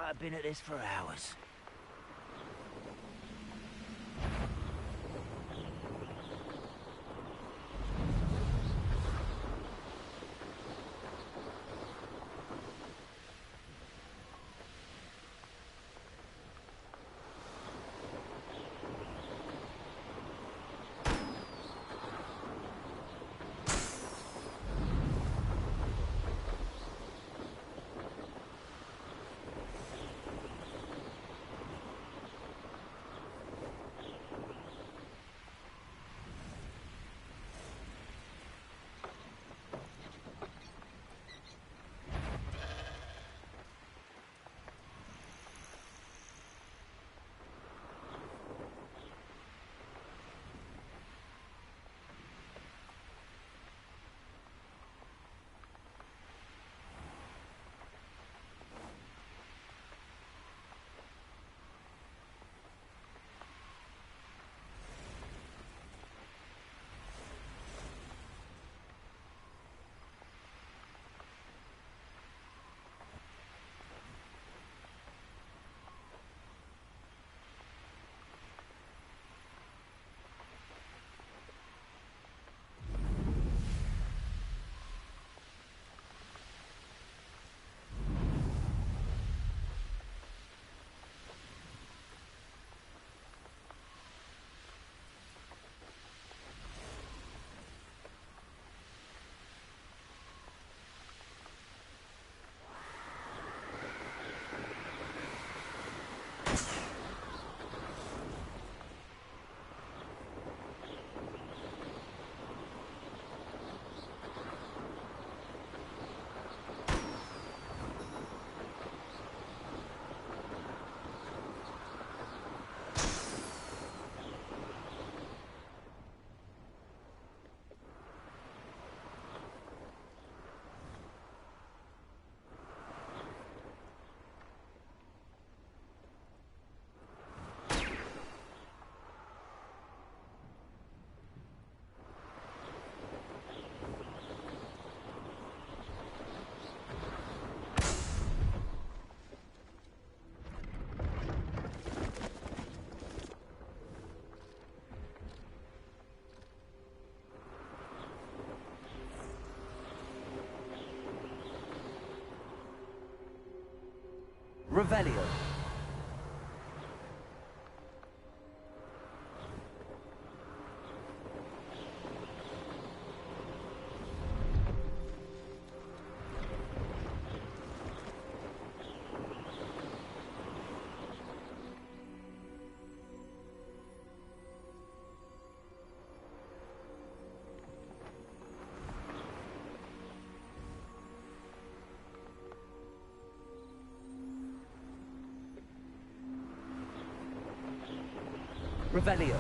have been at this for hours. Revelio. Revelio.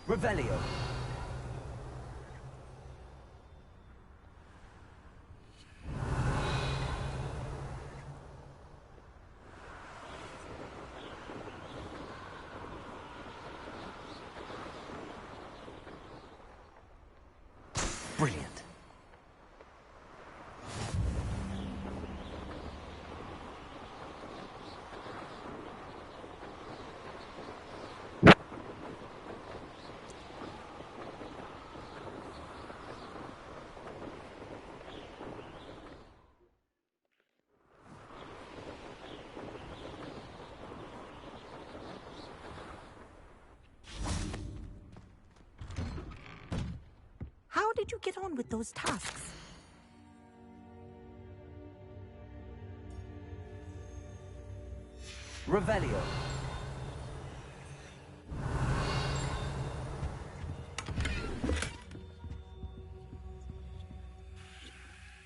Revelio. Brilliant. How did you get on with those tasks? Revelio.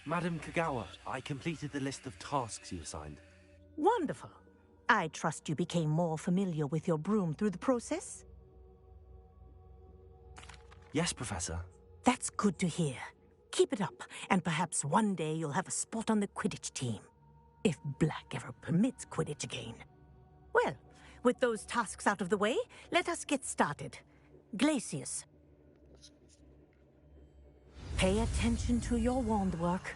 Madam Kagawa, I completed the list of tasks you assigned. Wonderful. I trust you became more familiar with your broom through the process? Yes, Professor. That's good to hear. Keep it up, and perhaps one day you'll have a spot on the Quidditch team. If Black ever permits Quidditch again. Well, with those tasks out of the way, let us get started. Glacius. Pay attention to your wand work.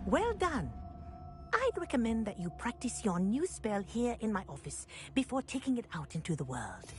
Well done. I'd recommend that you practice your new spell here in my office before taking it out into the world.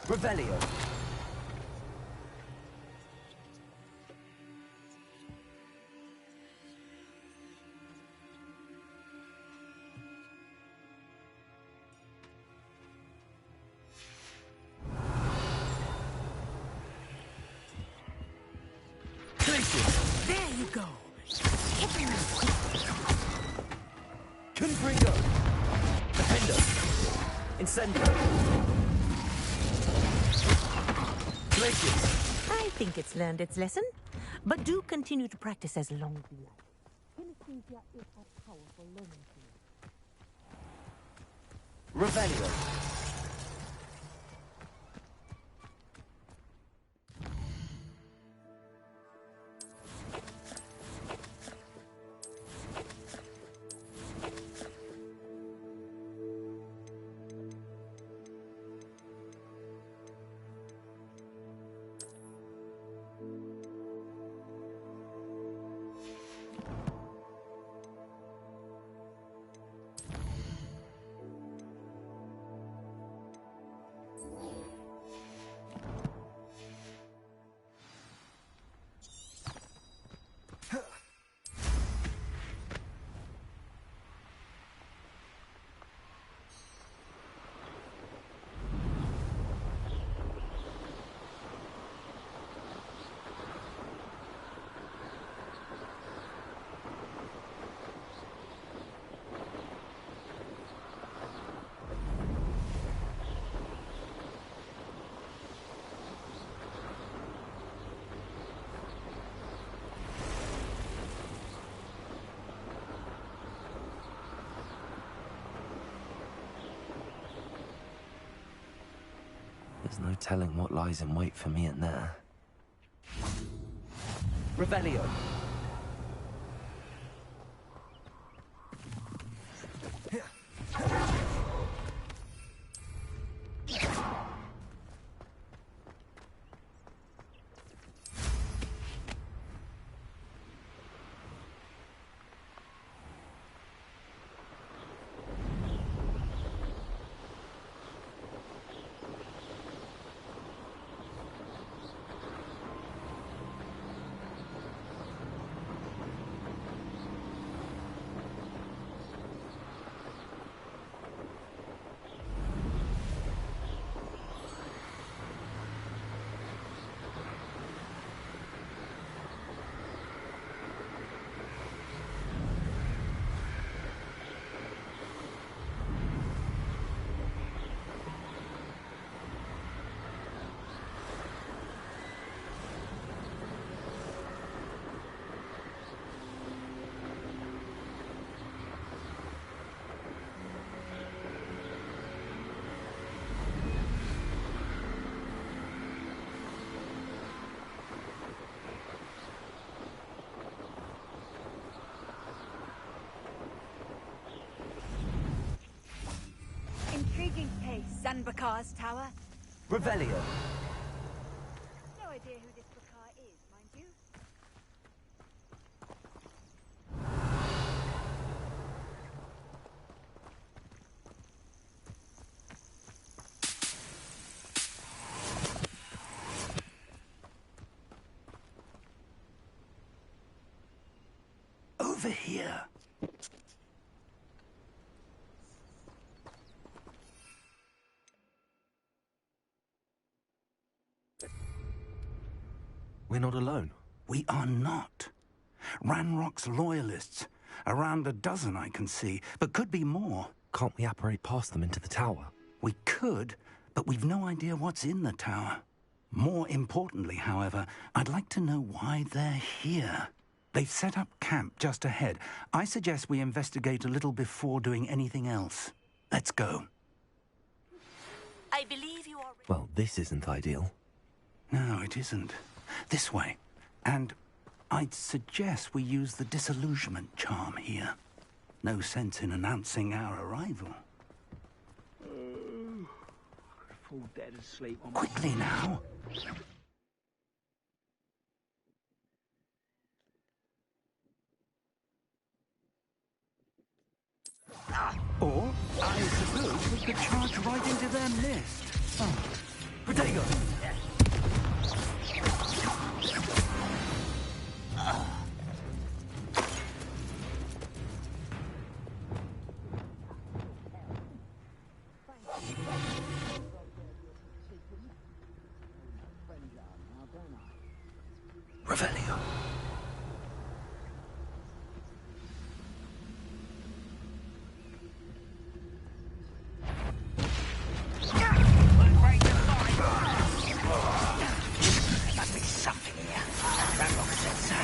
Revelio. There you go. Confringo. Defender. Incendio. Glacius. I think it's learned its lesson, but do continue to practice as long as you like. Kinesthesia is a powerful learning tool. Revelio. There's no telling what lies in wait for me in there. Revelio. Intriguing case, Zanbakar's tower. Revelio. No idea who this Bakar is, mind you. Over here. We're not alone. We are not. Ranrock's loyalists. Around a dozen I can see, but could be more. Can't we apparate past them into the tower? We could, but we've no idea what's in the tower. More importantly, however, I'd like to know why they're here. They've set up camp just ahead. I suggest we investigate a little before doing anything else. Let's go. I believe you are... Well, this isn't ideal. No, it isn't. This way. And I'd suggest we use the disillusionment charm here. No sense in announcing our arrival. I could fall dead asleep on my... Quickly now. Or, I suppose we could charge right into their nest. Oh. Protego! Revelio. Must be something here. That rock said so.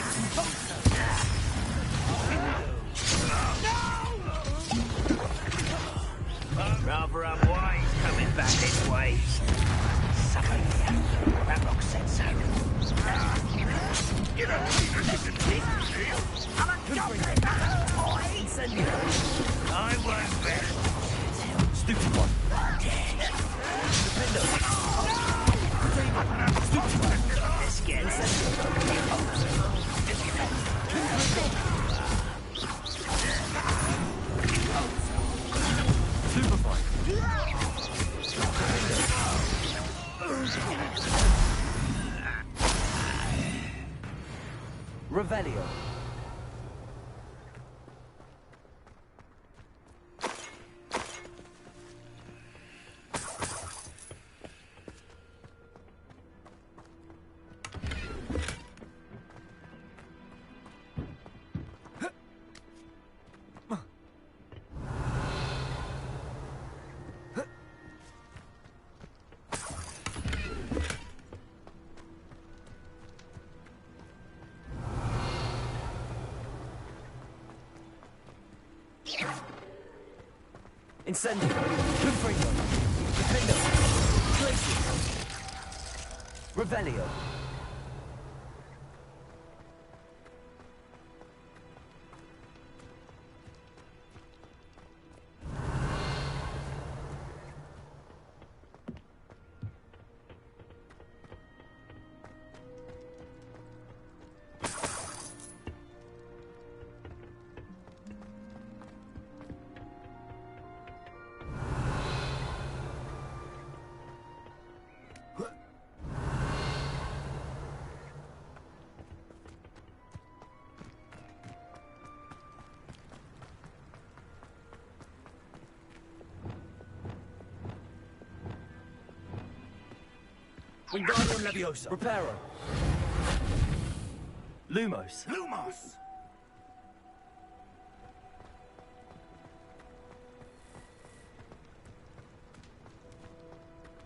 Rather unwise coming back this way. Something here. That rock said so. You don't need to listen to me. I'm a jumping boy. I won't bet. Stupid one. Defender. Stupid one. This gets Superfine. Revelio. Incendio. Confringo. Defendo. Glacier. Revelio. Wingardium Leviosa. Reparo. Lumos. Lumos!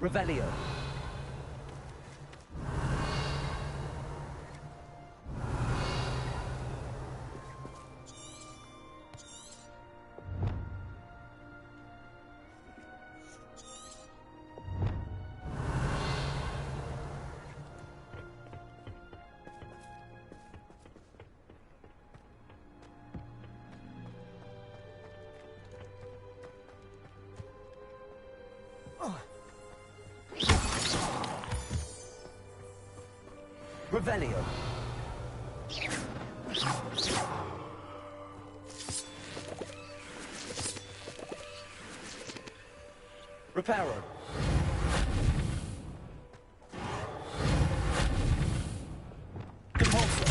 Revelio. Revelio. Reparo. Compulsor.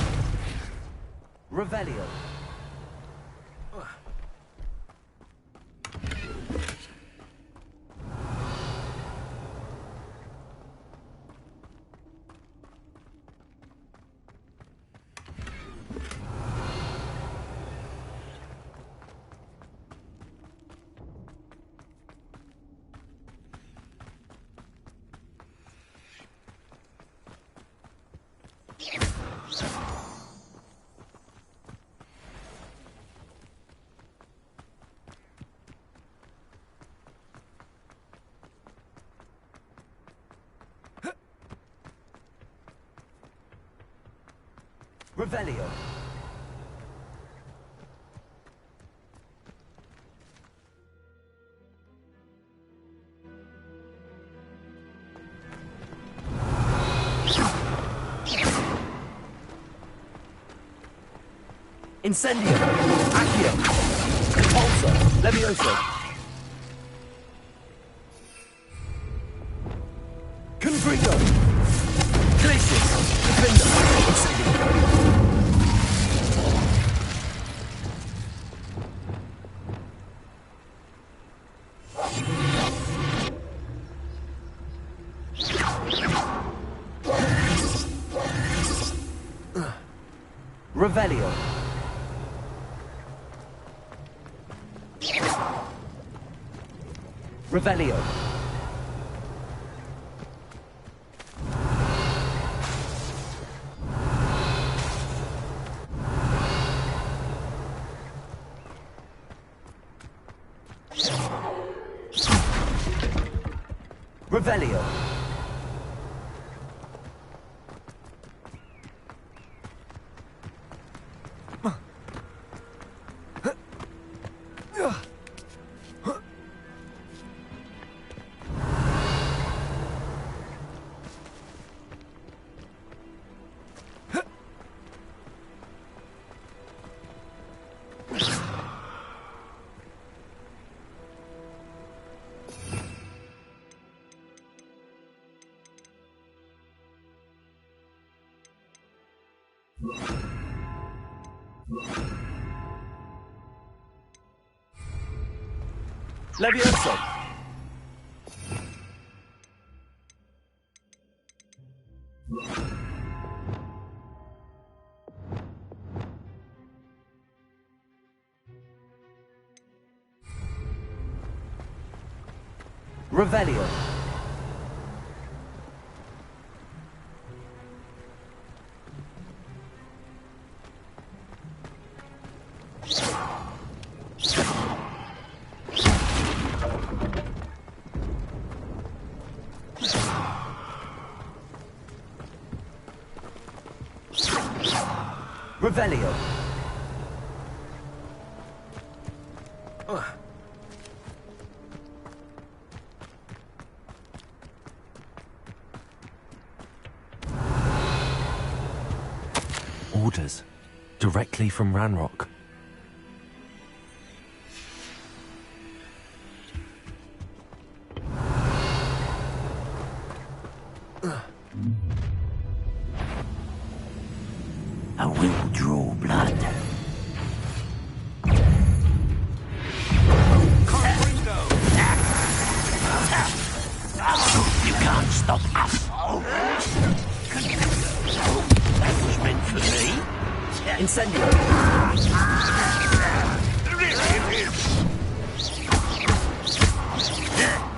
Revelio. Revelio. Incendio. Accio. Compulsor. Levioso. Confringo. Glacius. Defender. Incendio. Revelio. Revelio. Revelio. Levioso. Revelio. Revelio. Orders. Directly from Ranrock. I will draw blood. You can't stop us. That was meant for me. Incendio.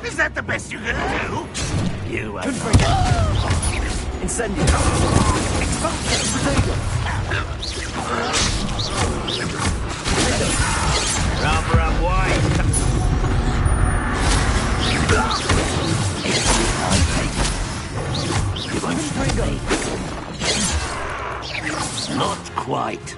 Is that the best you can do? You are. Incendio. Rather unwise. Not quite.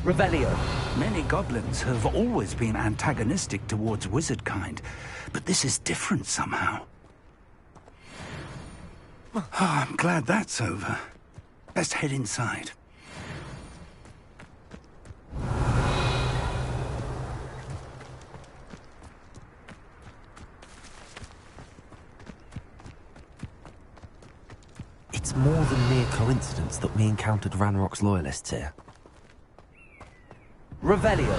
Revelio. Many goblins have always been antagonistic towards wizard kind, but this is different somehow. Oh, I'm glad that's over. Best head inside. It's more than mere coincidence that we encountered Ranrock's loyalists here. Revelio.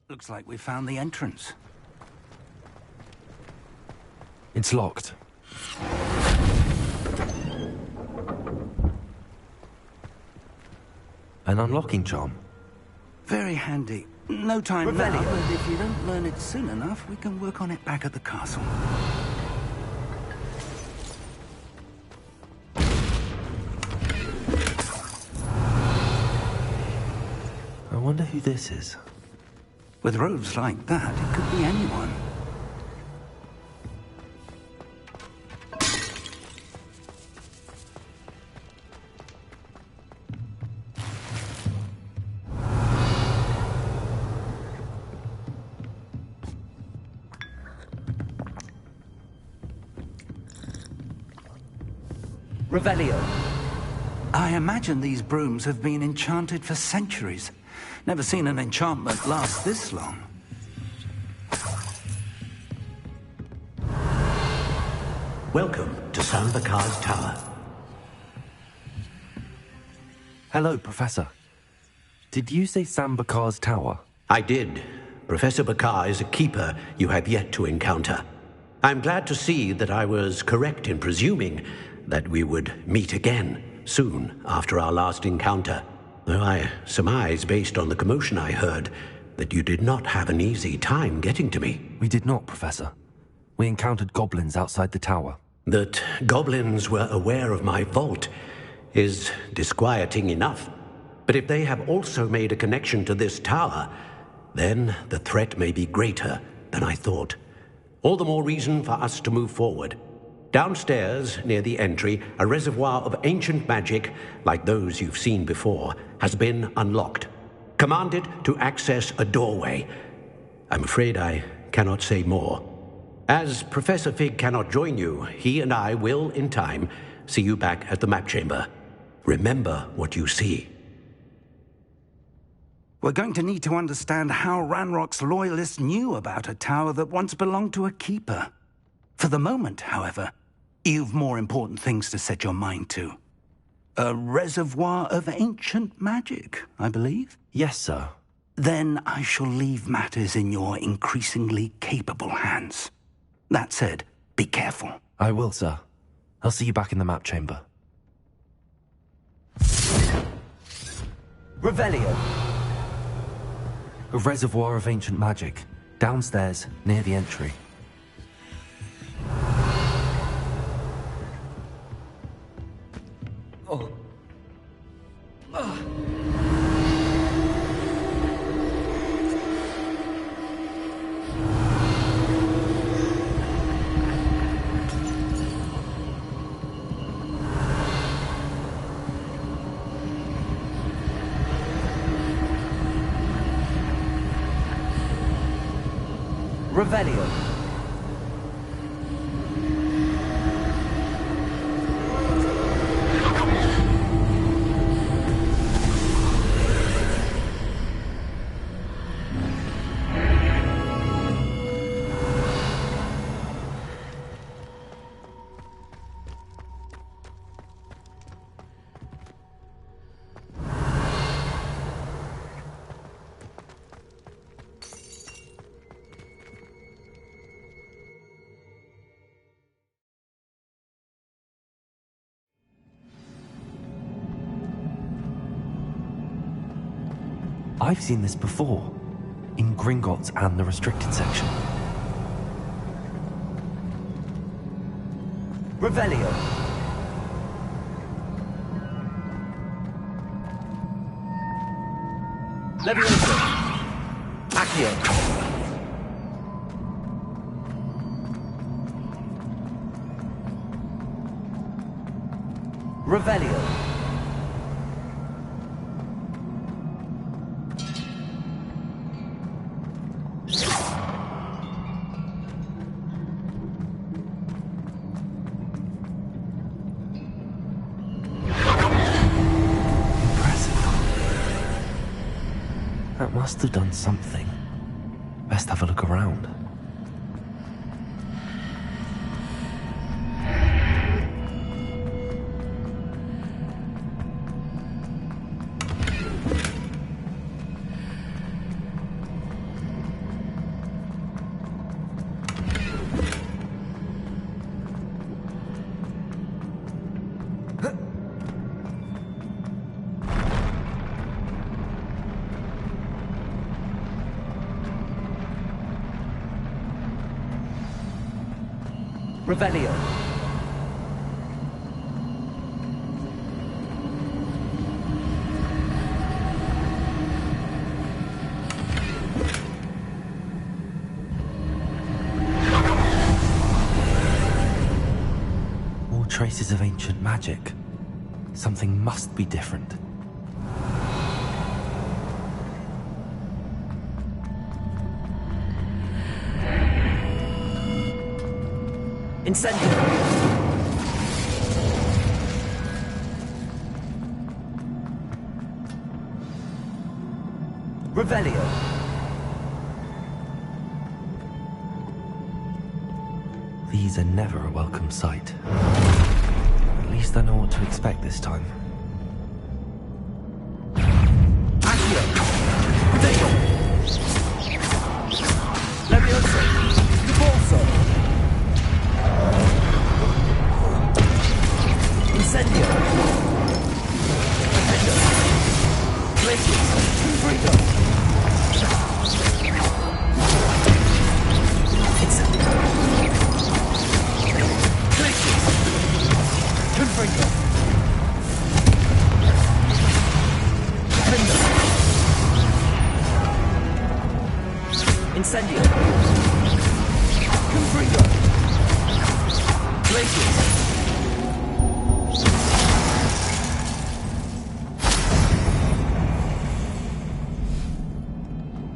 Looks like we found the entrance. It's locked. An unlocking charm. Very handy. No time now, but if you don't learn it soon enough, we can work on it back at the castle. I wonder who this is. With robes like that, it could be anyone. Revelio. I imagine these brooms have been enchanted for centuries. Never seen an enchantment last this long. Welcome to Sambakar's Tower. Hello, Professor. Did you say Sambakar's Tower? I did. Professor Bakar is a keeper you have yet to encounter. I'm glad to see that I was correct in presuming that we would meet again soon after our last encounter. Though I surmise, based on the commotion I heard, that you did not have an easy time getting to me. We did not, Professor. We encountered goblins outside the tower. That goblins were aware of my vault is disquieting enough. But if they have also made a connection to this tower, then the threat may be greater than I thought. All the more reason for us to move forward. Downstairs, near the entry, a reservoir of ancient magic, like those you've seen before, has been unlocked. Commanded to access a doorway. I'm afraid I cannot say more. As Professor Fig cannot join you, he and I will, in time, see you back at the map chamber. Remember what you see. We're going to need to understand how Ranrock's loyalists knew about a tower that once belonged to a keeper. For the moment, however, you've more important things to set your mind to. A reservoir of ancient magic, I believe? Yes, sir. Then I shall leave matters in your increasingly capable hands. That said, be careful. I will, sir. I'll see you back in the map chamber. Revelio. A reservoir of ancient magic. Downstairs, near the entry. Oh. Revelio. I've seen this before, in Gringotts and the restricted section. Revelio. Levioso. Accio. Revelio. That must have done something. Best have a look around. Revelio. More traces of ancient magic. Something must be different. Incendio. Revelio. These are never a welcome sight. At least I know what to expect this time. Accio. Dego. Levioso. Caporso. Incendio. Defender. Glacius. Confrito. Incendio. Glacius. Confrito. Defender. Incendio. Confrito. Glacius.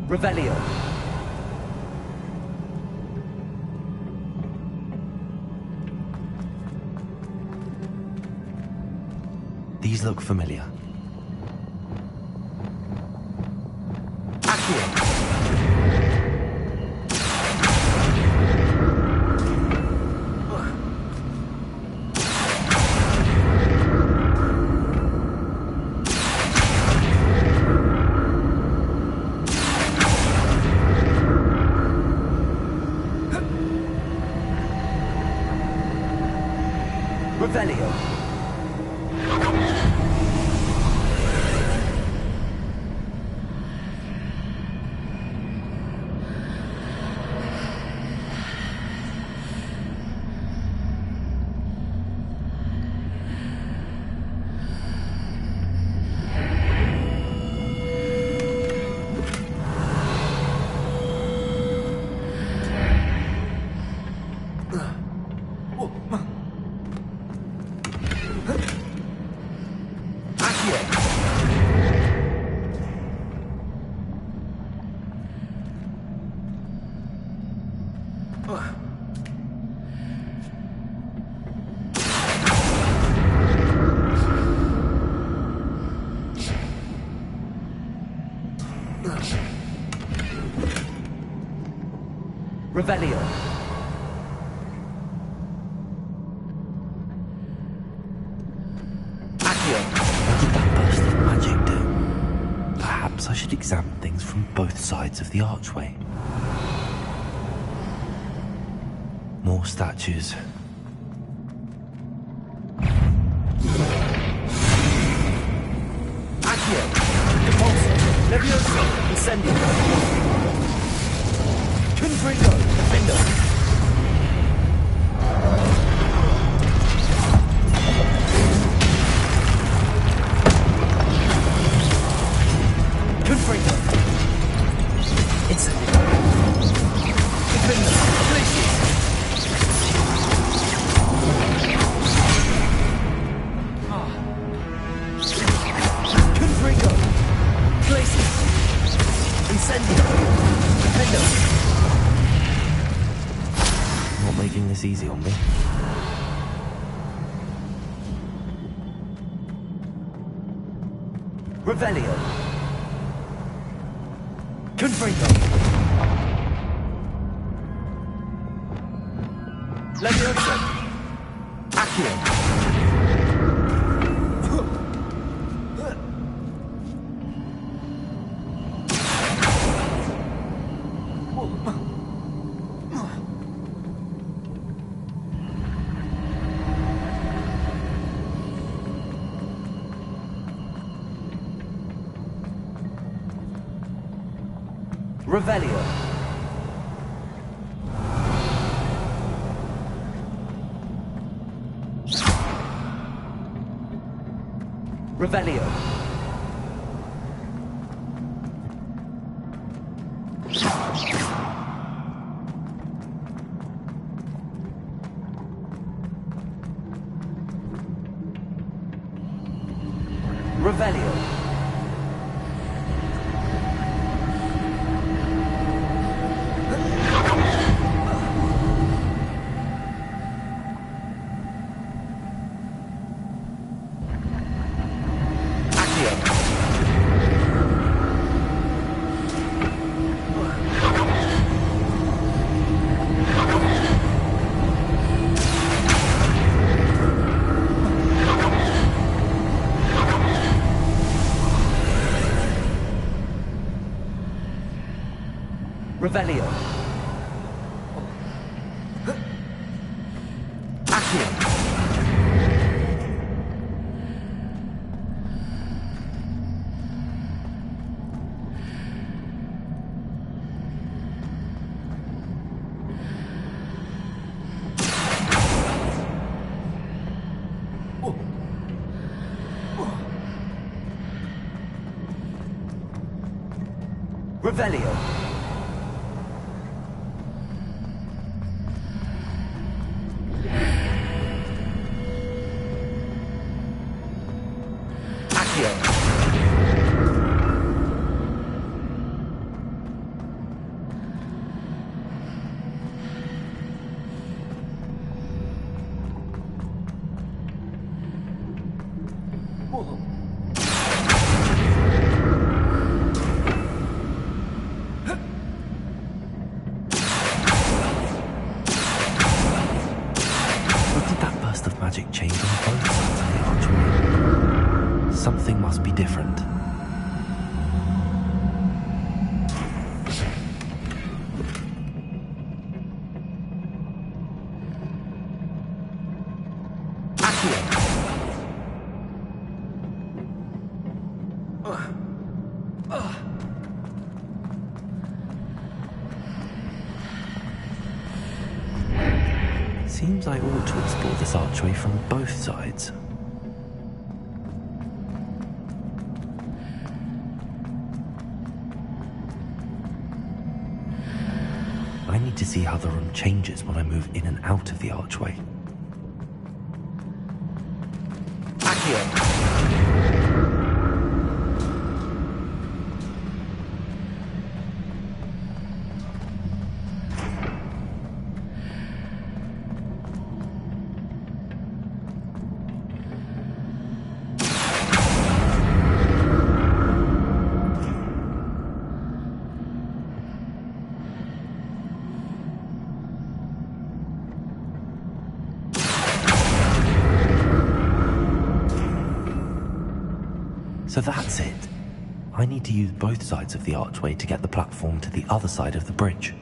Revelio. These look familiar. Accio. Revelio. Revelio. Accio. What did that burst of magic do? Perhaps I should examine things from both sides of the archway. More statues. Accio. Depulso. Levioso. Incendio. Confringo. Defendo. Confringo. Incendio. Defendo. Glacius. Confringo. Glacius. Incendio. Defendo. Not making this easy on me. Revelio. Confringo. Levioso. Accio. Revelio. Revelio. Revelio. Revelio. Accio. Revelio. What did that burst of magic change on both sides of the archway? Something must be different. Seems I ought to explore this archway from both sides. I need to see how the room changes when I move in and out of the archway. Accio. So that's it. I need to use both sides of the archway to get the platform to the other side of the bridge.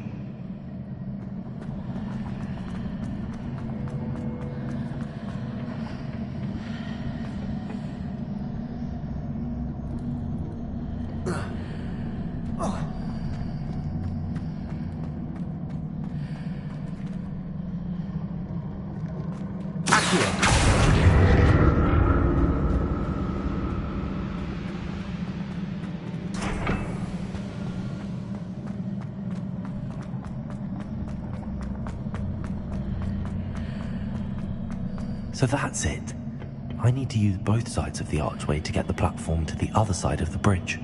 So that's it. I need to use both sides of the archway to get the platform to the other side of the bridge.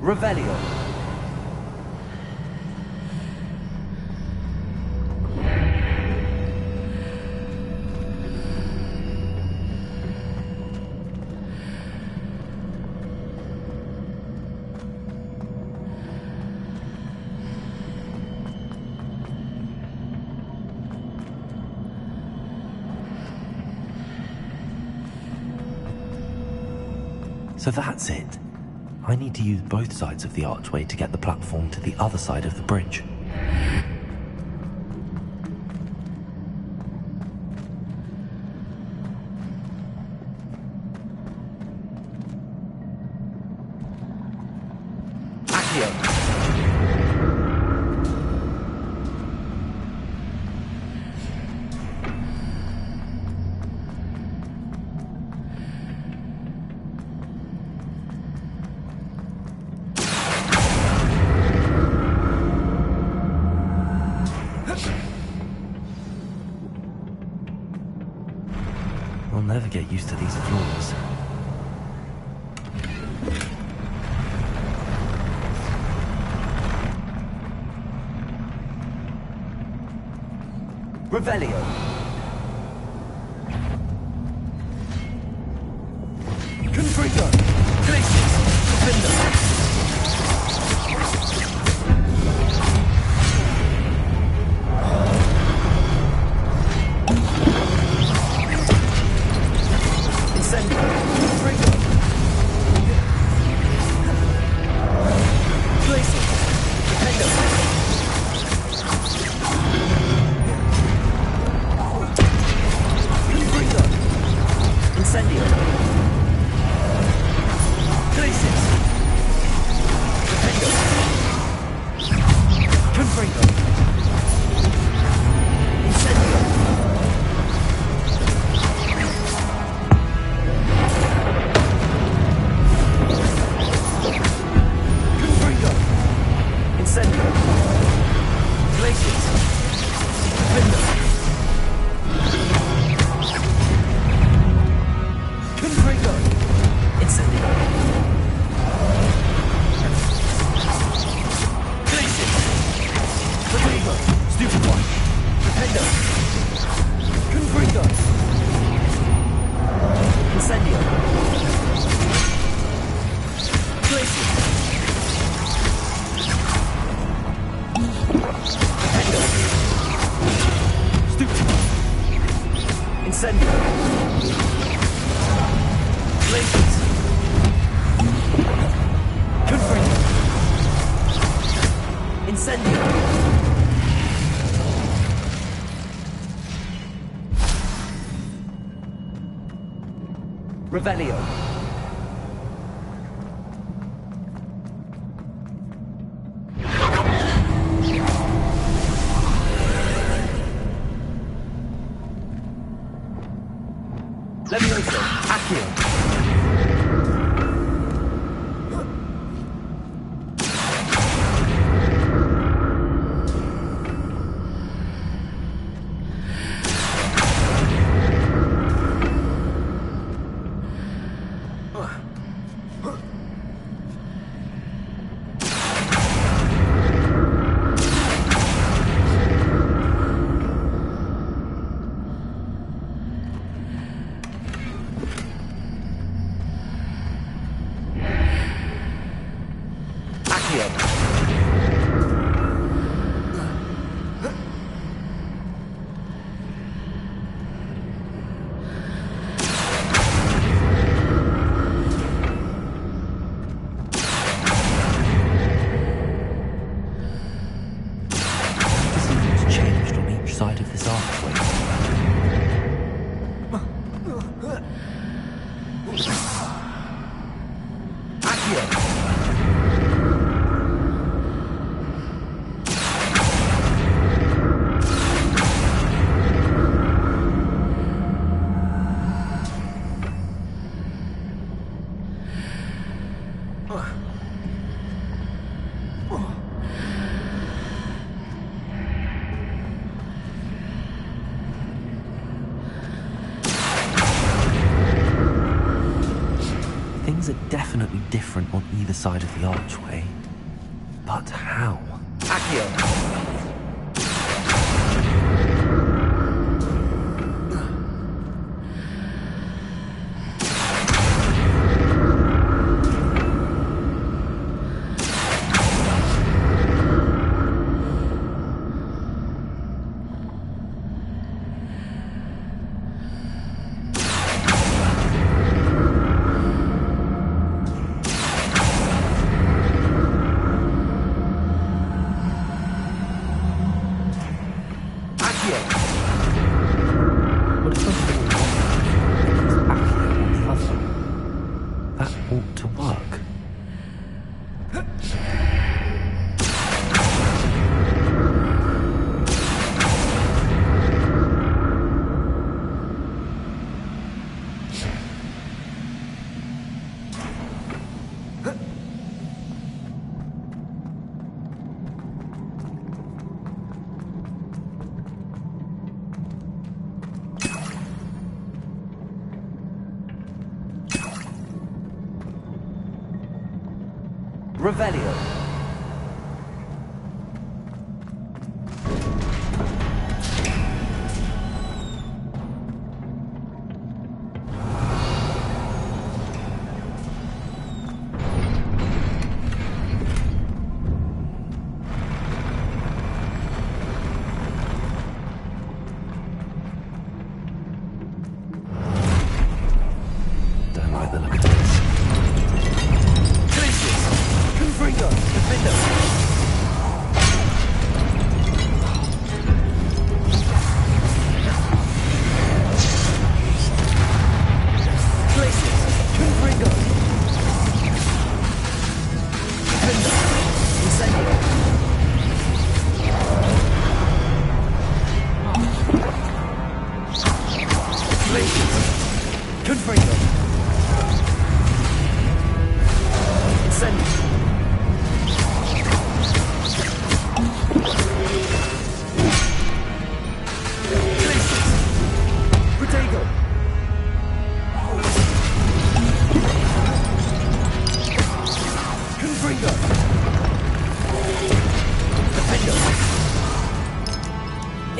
Revelio. So that's it. I need to use both sides of the archway to get the platform to the other side of the bridge. Accio. I'll never get used to these floors. Revelio. Confringo. Glacius. Defender. Stupid one. Defender. Confringo. Incendio. Glacius. Defender. Stupid one. Incendio. Glacius. Confringo. Incendio. Revelio. Levioso. Accio. Side of this archway. Accio. Things are definitely different on either side of the archway. But how? Accio. What if something wrong on the other? That ought to work. Revelio. Don't like the look of this. Glacius. Confringo.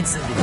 Incendio.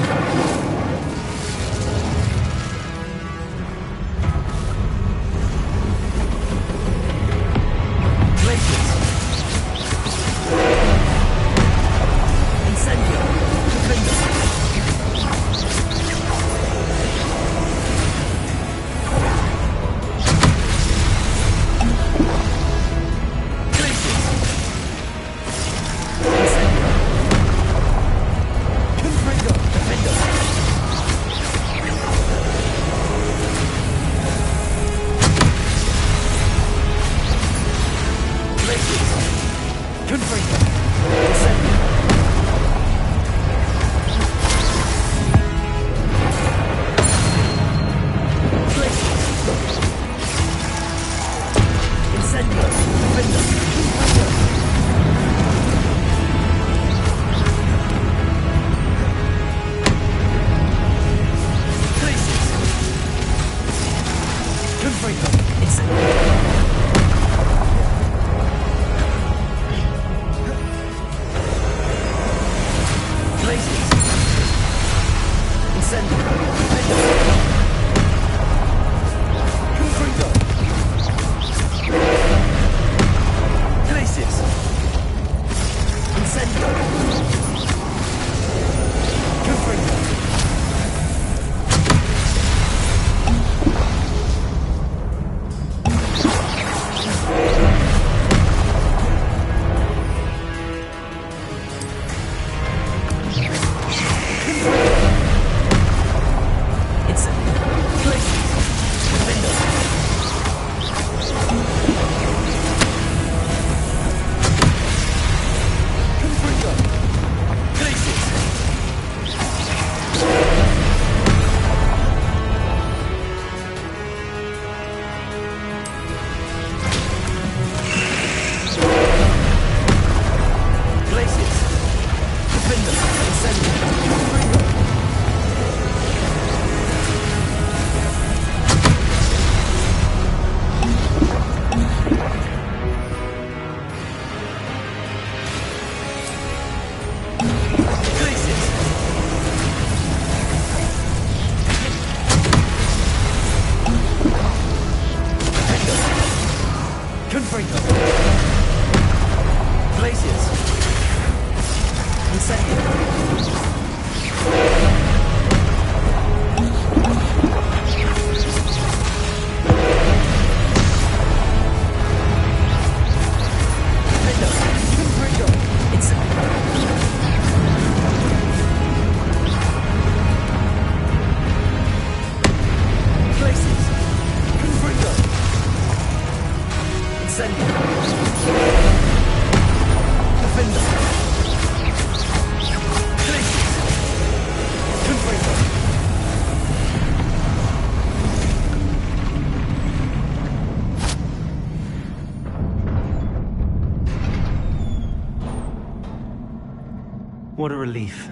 What a relief.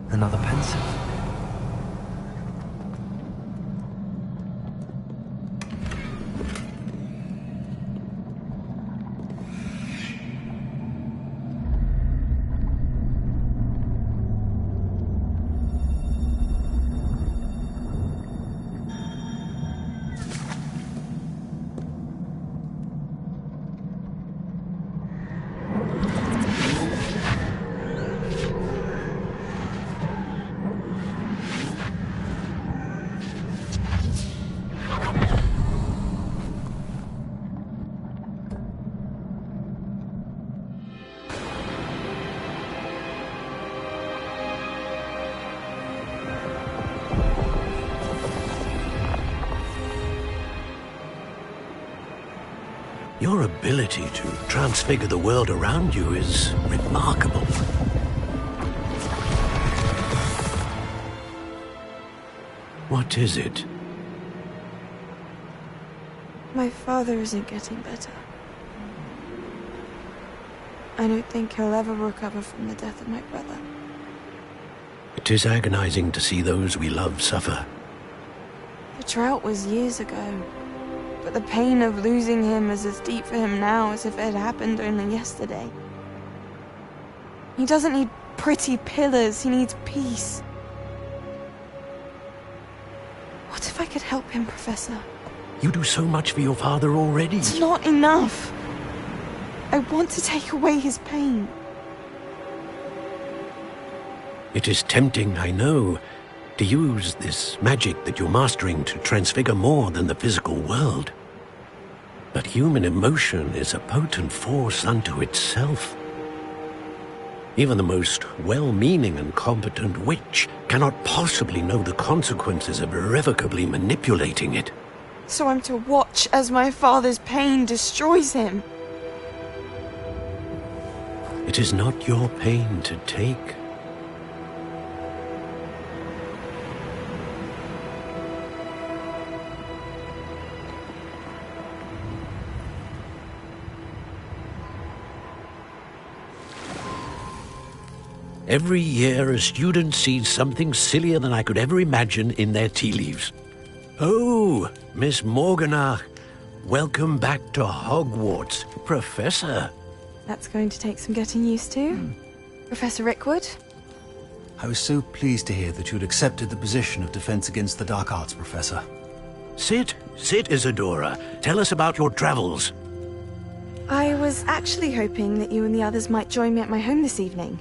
Another pencil. Your ability to transfigure the world around you is remarkable. What is it? My father isn't getting better. I don't think he'll ever recover from the death of my brother. It is agonizing to see those we love suffer. The drought was years ago, but the pain of losing him is as deep for him now as if it had happened only yesterday. He doesn't need pretty pillars, he needs peace. What if I could help him, Professor? You do so much for your father already. It's not enough. I want to take away his pain. It is tempting, I know, to use this magic that you're mastering to transfigure more than the physical world. But human emotion is a potent force unto itself. Even the most well-meaning and competent witch cannot possibly know the consequences of irrevocably manipulating it. So I'm to watch as my father's pain destroys him. It is not your pain to take. Every year, a student sees something sillier than I could ever imagine in their tea leaves. Oh, Miss Morganach, welcome back to Hogwarts, Professor. That's going to take some getting used to. Professor Rickwood? I was so pleased to hear that you'd accepted the position of Defense Against the Dark Arts, Professor. Sit, Isadora. Tell us about your travels. I was actually hoping that you and the others might join me at my home this evening.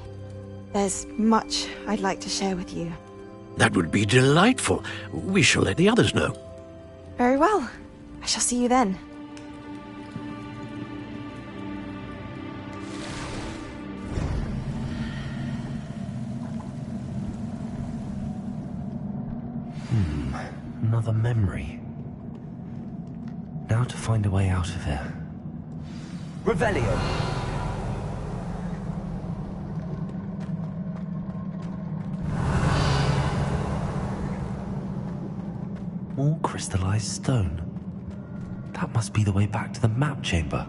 There's much I'd like to share with you. That would be delightful. We shall let the others know. Very well. I shall see you then. Another memory. Now to find a way out of here. Revelio. More crystallized stone. That must be the way back to the map chamber.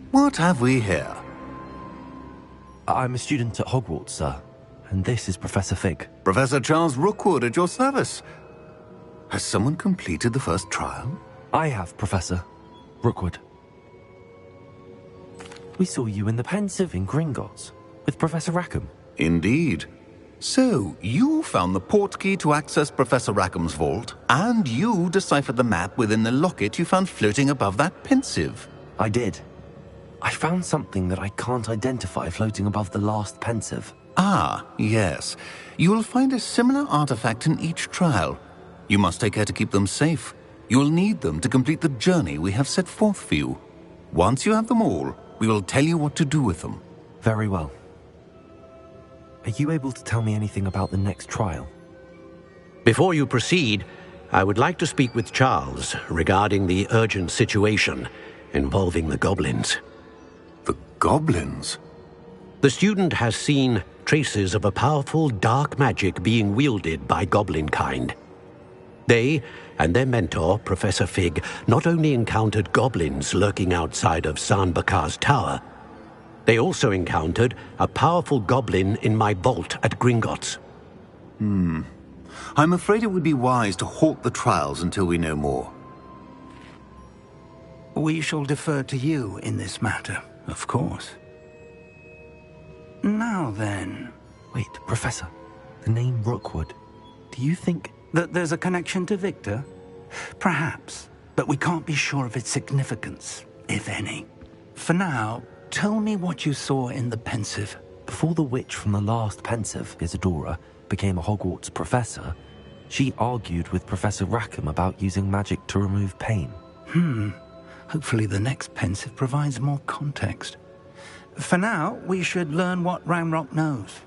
What have we here? I'm a student at Hogwarts, sir. And this is Professor Fig. Professor Charles Rookwood at your service. Has someone completed the first trial? I have, Professor Rookwood. We saw you in the Pensive in Gringotts with Professor Rackham. Indeed. So, you found the portkey to access Professor Rackham's vault, and you deciphered the map within the locket you found floating above that Pensive. I did. I found something that I can't identify floating above the last Pensive. Ah, yes. You will find a similar artifact in each trial. You must take care to keep them safe. You will need them to complete the journey we have set forth for you. Once you have them all, we will tell you what to do with them. Very well. Are you able to tell me anything about the next trial? Before you proceed, I would like to speak with Charles regarding the urgent situation involving the goblins. The goblins? The student has seen traces of a powerful dark magic being wielded by goblin kind. They and their mentor, Professor Fig, not only encountered goblins lurking outside of San Bakar's tower, they also encountered a powerful goblin in my vault at Gringotts. I'm afraid it would be wise to halt the trials until we know more. We shall defer to you in this matter, of course. Now then... Wait, Professor. The name Rookwood. Do you think... that there's a connection to Victor? Perhaps, but we can't be sure of its significance, if any. For now, tell me what you saw in the Pensive. Before the witch from the last Pensive, Isadora, became a Hogwarts professor, she argued with Professor Rackham about using magic to remove pain. Hopefully the next Pensive provides more context. For now, we should learn what Ranrock knows.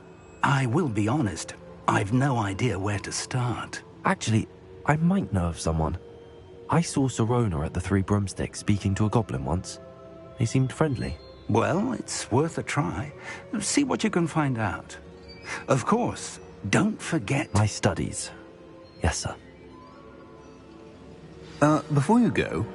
I will be honest, I've no idea where to start. Actually, I might know of someone. I saw Sirona at the Three Broomsticks speaking to a goblin once. They seemed friendly. Well, it's worth a try. See what you can find out. Of course, Don't forget... My studies. Yes, sir. Before you go...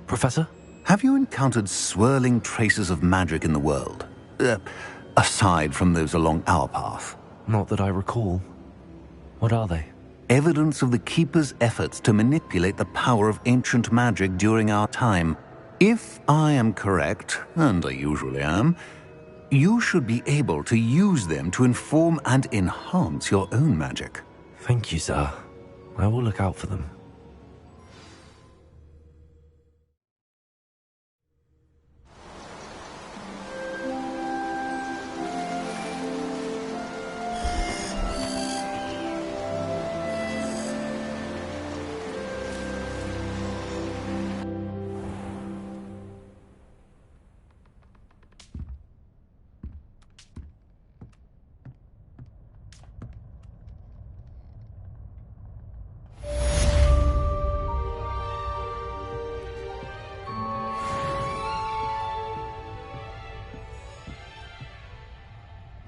Professor? Have you encountered swirling traces of magic in the world? Aside from those along our path? Not that I recall. What are they? Evidence of the Keeper's efforts to manipulate the power of ancient magic during our time. If I am correct, and I usually am, you should be able to use them to inform and enhance your own magic. Thank you, sir. I will look out for them.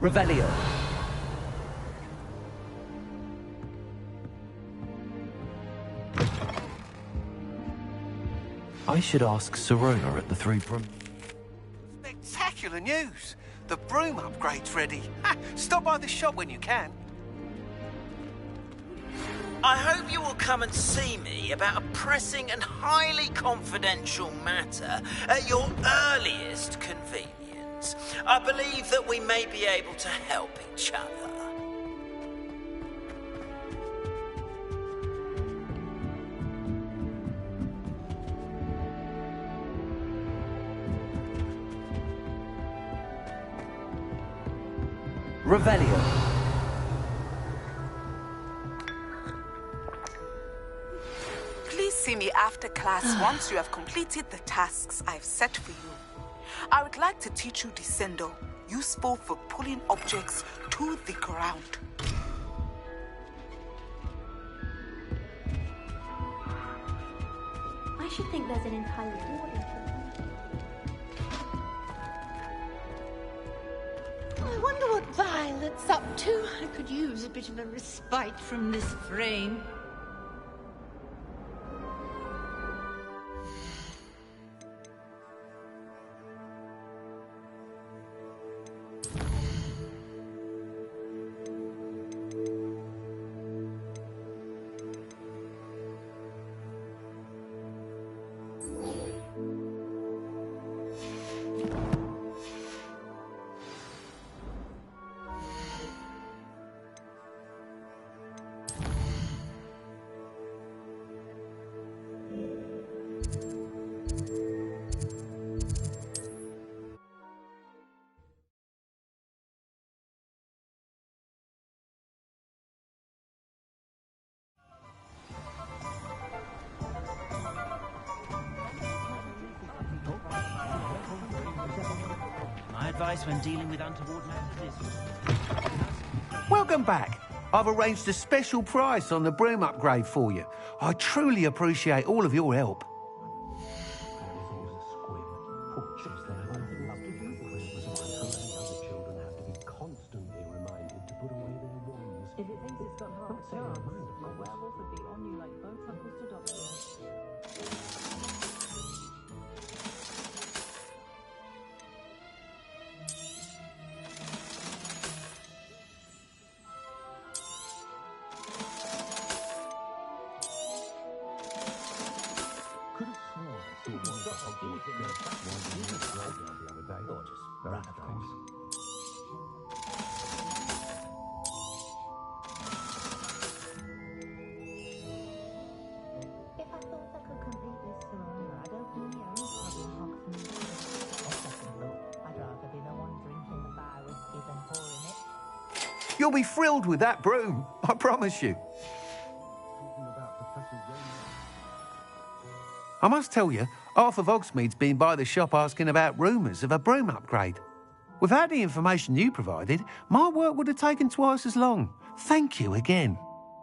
Revelio. I should ask Sirona at the Three Broom. Spectacular news! The broom upgrade's ready. Ha! Stop by the shop when you can. I hope you will come and see me about a pressing and highly confidential matter at your earliest convenience. I believe that we may be able to help each other. Revelio. Please see me after class once you have completed the tasks I've set for you. I would like to teach you Descendo, useful for pulling objects to the ground. I should think there's an entire order. I wonder what Violet's up to. I could use a bit of a respite from this frame. Advice when dealing with untoward matters is... Welcome back. I've arranged a special price on the broom upgrade for you. I truly appreciate all of your help. If it thinks it's got half a chance, a werewolf would be on you like both knuckles to doctor. You'll be thrilled with that broom, I promise you. I must tell you, half of Hogsmeade's been by the shop asking about rumours of a broom upgrade. Without the information you provided, my work would have taken twice as long. Thank you again.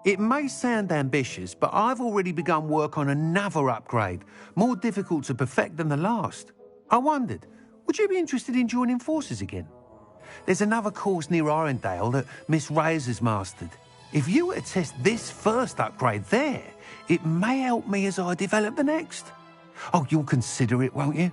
It may sound ambitious, but I've already begun work on another upgrade, more difficult to perfect than the last. I wondered, would you be interested in joining forces again? There's another course near Arendelle that Miss Reyes has mastered. If you were to test this first upgrade there, it may help me as I develop the next. Oh, you'll consider it, won't you?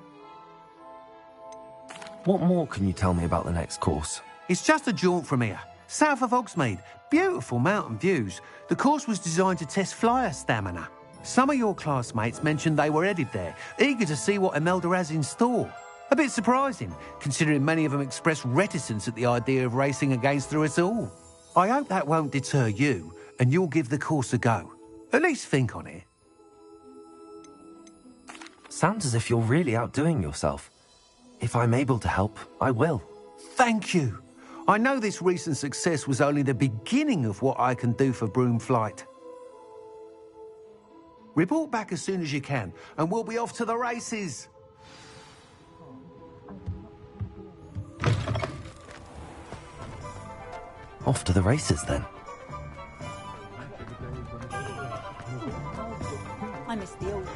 What more can you tell me about the next course? It's just a jaunt from here, south of Hogsmeade. Beautiful mountain views. The course was designed to test flyer stamina. Some of your classmates mentioned they were headed there, eager to see what Imelda has in store. A bit surprising, considering many of them expressed reticence at the idea of racing against her at all. I hope that won't deter you, and you'll give the course a go. At least think on it. Sounds as if you're really outdoing yourself. If I'm able to help, I will. Thank you. I know this recent success was only the beginning of what I can do for Broomflight. Report back as soon as you can, and we'll be off to the races. Off to the races, then. I miss the old.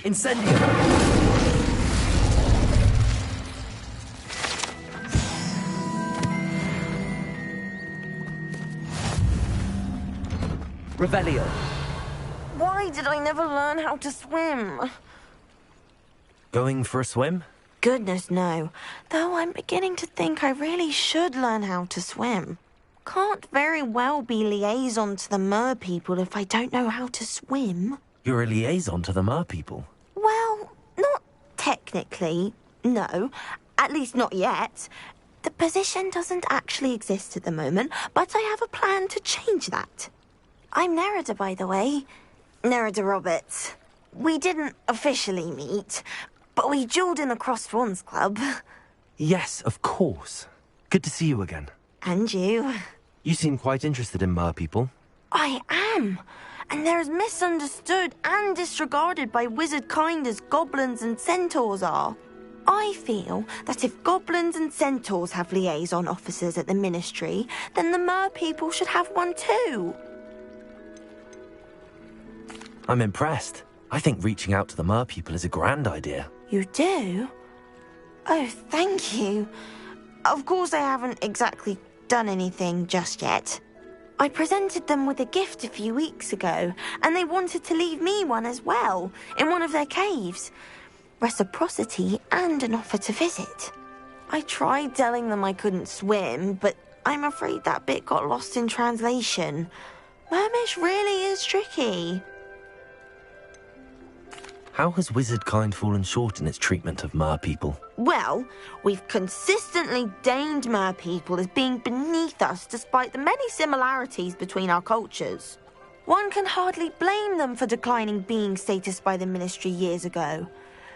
Incendio! Revelio. Why did I never learn how to swim? Going for a swim? Goodness, no. Though I'm beginning to think I really should learn how to swim. Can't very well be liaison to the mer people if I don't know how to swim. You're a liaison to the mer people? Well, not technically, no. At least not yet. The position doesn't actually exist at the moment, but I have a plan to change that. I'm Nerida, by the way. Nerida Roberts. We didn't officially meet, but we duelled in the Cross Swans Club. Yes, of course. Good to see you again. And you. You seem quite interested in mer people. I am. And they're as misunderstood and disregarded by wizard kind as goblins and centaurs are. I feel that if goblins and centaurs have liaison officers at the Ministry, then the mer people should have one too. I'm impressed. I think reaching out to the mer people is a grand idea. You do? Oh, thank you. Of course I haven't exactly done anything just yet. I presented them with a gift a few weeks ago, and they wanted to leave me one as well, in one of their caves. Reciprocity and an offer to visit. I tried telling them I couldn't swim, but I'm afraid that bit got lost in translation. Mermish really is tricky. How has wizard kind fallen short in its treatment of mer people? Well, we've consistently deigned mer people as being beneath us despite the many similarities between our cultures. One can hardly blame them for declining being status by the Ministry years ago.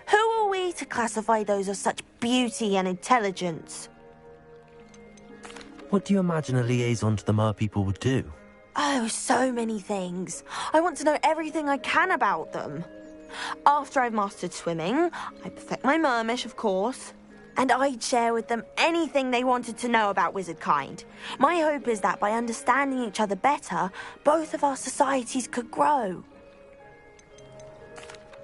Who are we to classify those of such beauty and intelligence? What do you imagine a liaison to the mer people would do? Oh, so many things. I want to know everything I can about them. After I've mastered swimming, I perfect my mermish, of course, and I'd share with them anything they wanted to know about wizard kind. My hope is that by understanding each other better, both of our societies could grow.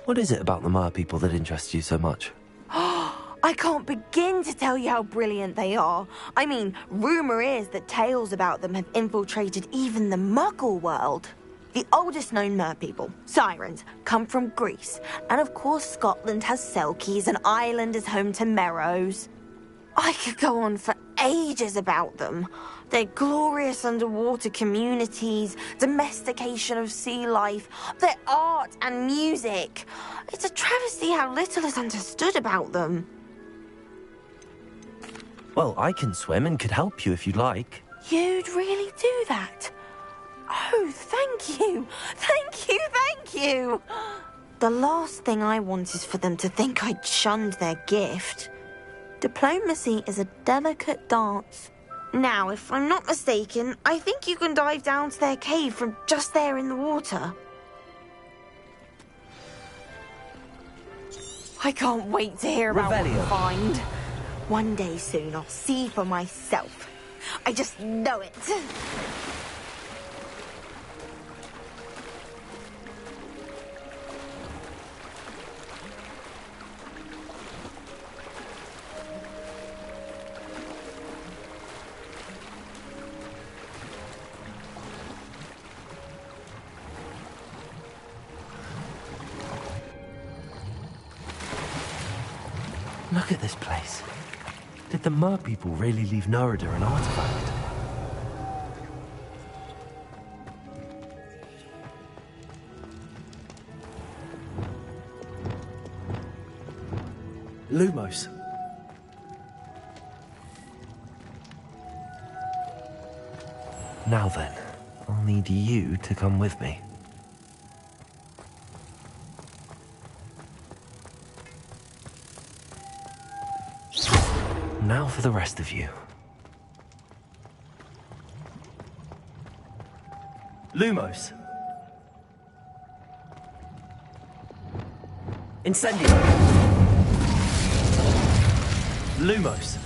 What is it about the mer people that interests you so much? I can't begin to tell you how brilliant they are. I mean, rumour is that tales about them have infiltrated even the Muggle world. The oldest known mer people, Sirens, come from Greece. And of course Scotland has Selkies and Ireland is home to Merrows. I could go on for ages about them. Their glorious underwater communities, domestication of sea life, their art and music. It's a travesty how little is understood about them. Well, I can swim and could help you if you'd like. You'd really do that? Oh, thank you! Thank you, thank you! The last thing I want is for them to think I'd shunned their gift. Diplomacy is a delicate dance. Now, if I'm not mistaken, I think you can dive down to their cave from just there in the water. I can't wait to hear about what you find. One day soon, I'll see for myself. I just know it. Look at this place. Did the Mer people really leave Nerida an artifact? Lumos. Now then, I'll need you to come with me. Now for the rest of you. Lumos. Incendio. Lumos.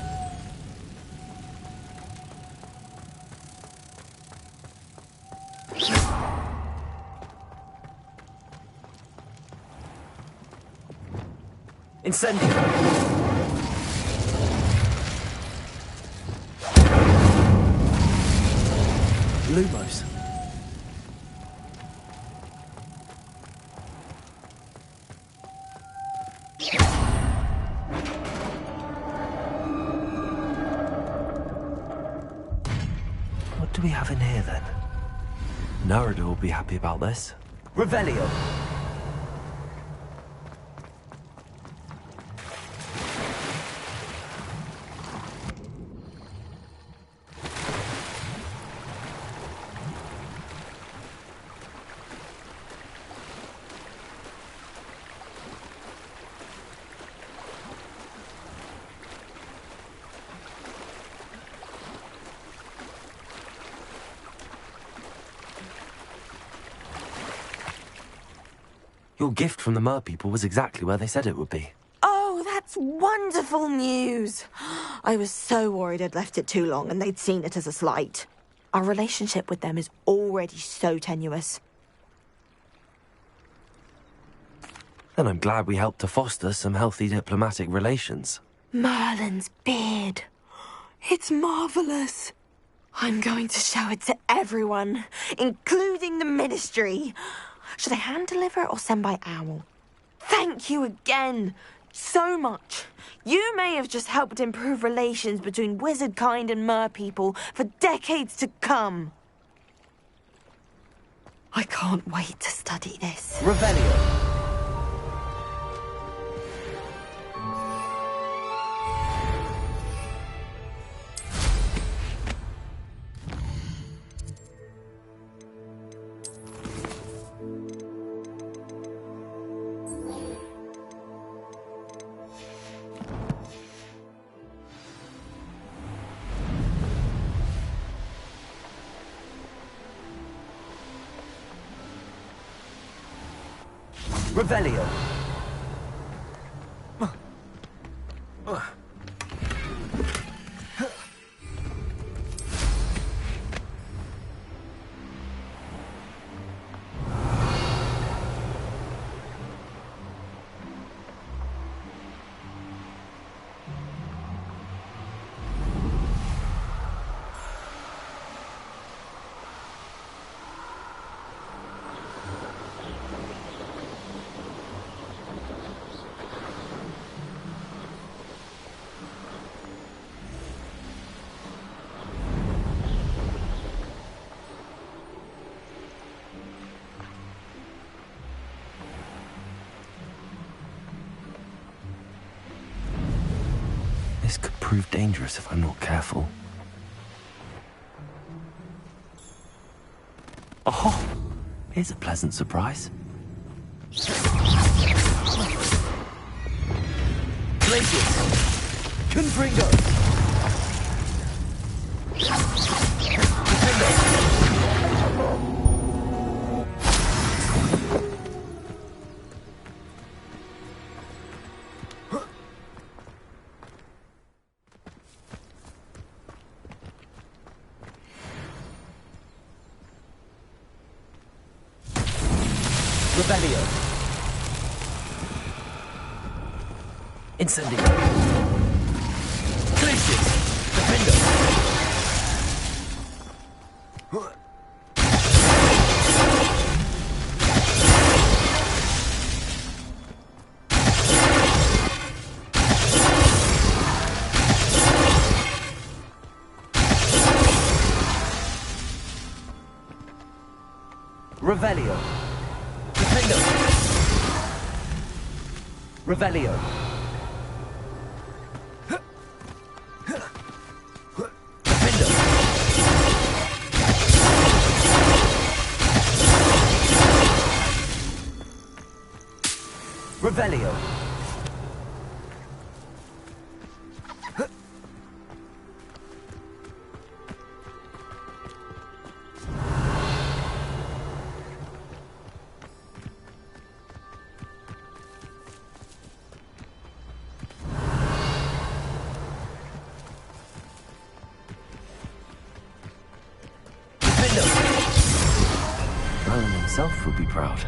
Incendio. Lumos. What do we have in here then? Nerida will be happy about this. Revelio. Your gift from the Mer people was exactly where they said it would be. Oh, that's wonderful news. I was so worried I'd left it too long and they'd seen it as a slight. Our relationship with them is already so tenuous. Then I'm glad we helped to foster some healthy diplomatic relations. Merlin's beard. It's marvelous. I'm going to show it to everyone, including the Ministry. Should I hand deliver it or send by owl? Thank you again so much. You may have just helped improve relations between wizard kind and Mer people for decades to come. I can't wait to study this. Revelio. Revelio. This could prove dangerous if I'm not careful. Oh, here's a pleasant surprise. Glacius! Confringo! Revelio. Incendio. Glacius. Defendo. Revelio. Defendo. Revelio. Defendo. Revelio. Roland himself would be proud.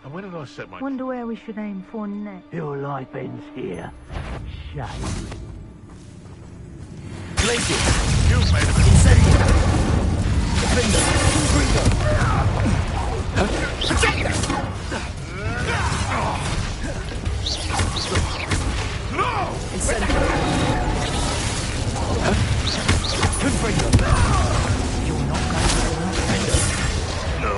And where did I set my... Wonder where we should aim for next. Your life ends here. Shame. Glacius. You made a Incendio. Defendo. Confringo. No! Incendio. Confringo. You're not going to Defendo. No!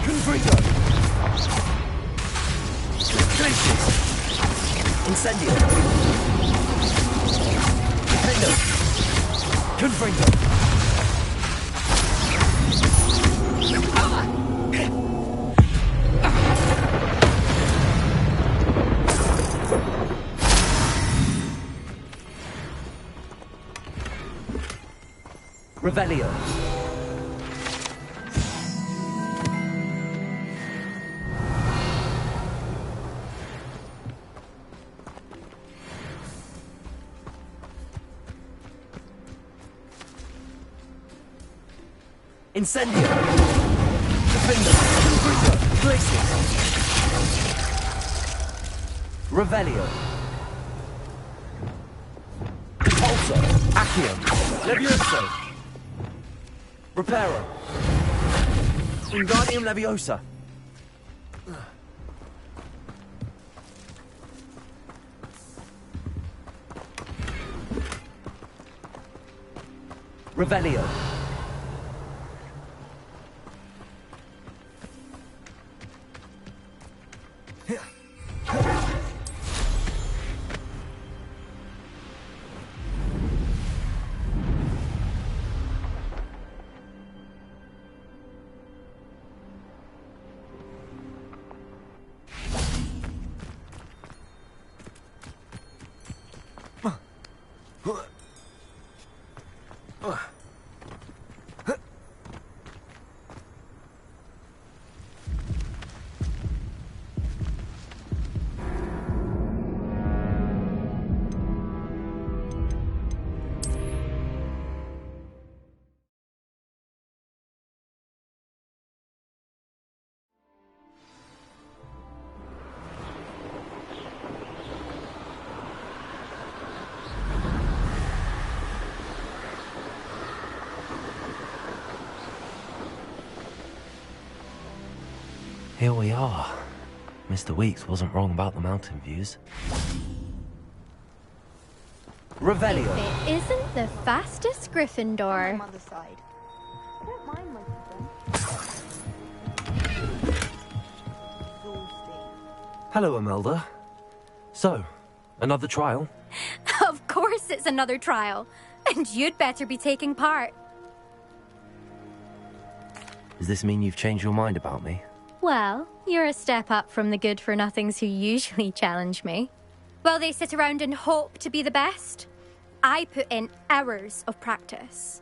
Confringo. Glacius. Incendio. Defendo. Confringo. Revelio. Incendio. Defendo. Confringo. Glacius. Revelio. Pulsar. Accio. Levioso. Reparo. Wingardium Leviosa. Revelio. Here we are. Mr. Weeks wasn't wrong about the mountain views. Revelio. If it isn't the fastest Gryffindor. Mother's side. I don't mind most of them. Hello, Imelda. So, another trial? Of course it's another trial. And you'd better be taking part. Does this mean you've changed your mind about me? Well, you're a step up from the good-for-nothings who usually challenge me. While they sit around and hope to be the best, I put in hours of practice.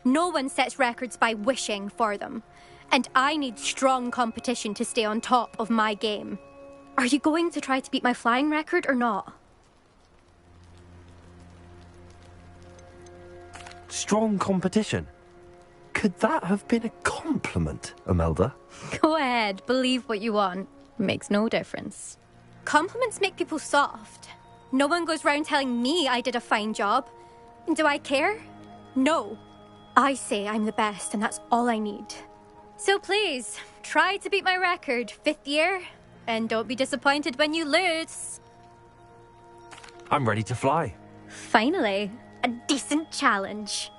No one sets records by wishing for them, and I need strong competition to stay on top of my game. Are you going to try to beat my flying record or not? Strong competition? Could that have been a compliment, Imelda? Go ahead, believe what you want. Makes no difference. Compliments make people soft. No one goes round telling me I did a fine job. And do I care? No. I say I'm the best, and that's all I need. So please, try to beat my record, 5th year, and don't be disappointed when you lose. I'm ready to fly. Finally, a decent challenge.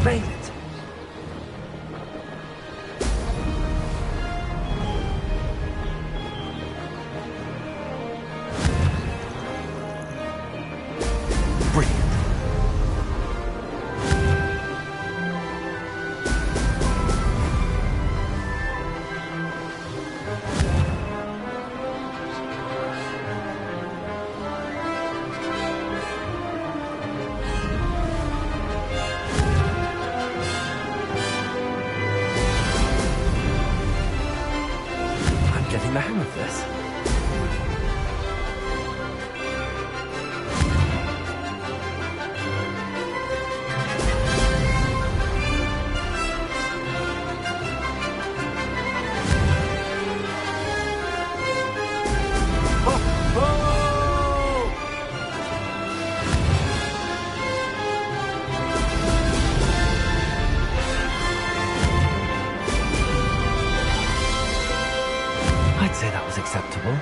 Made it! Brilliant. Getting the hang of this. I'd say that was acceptable.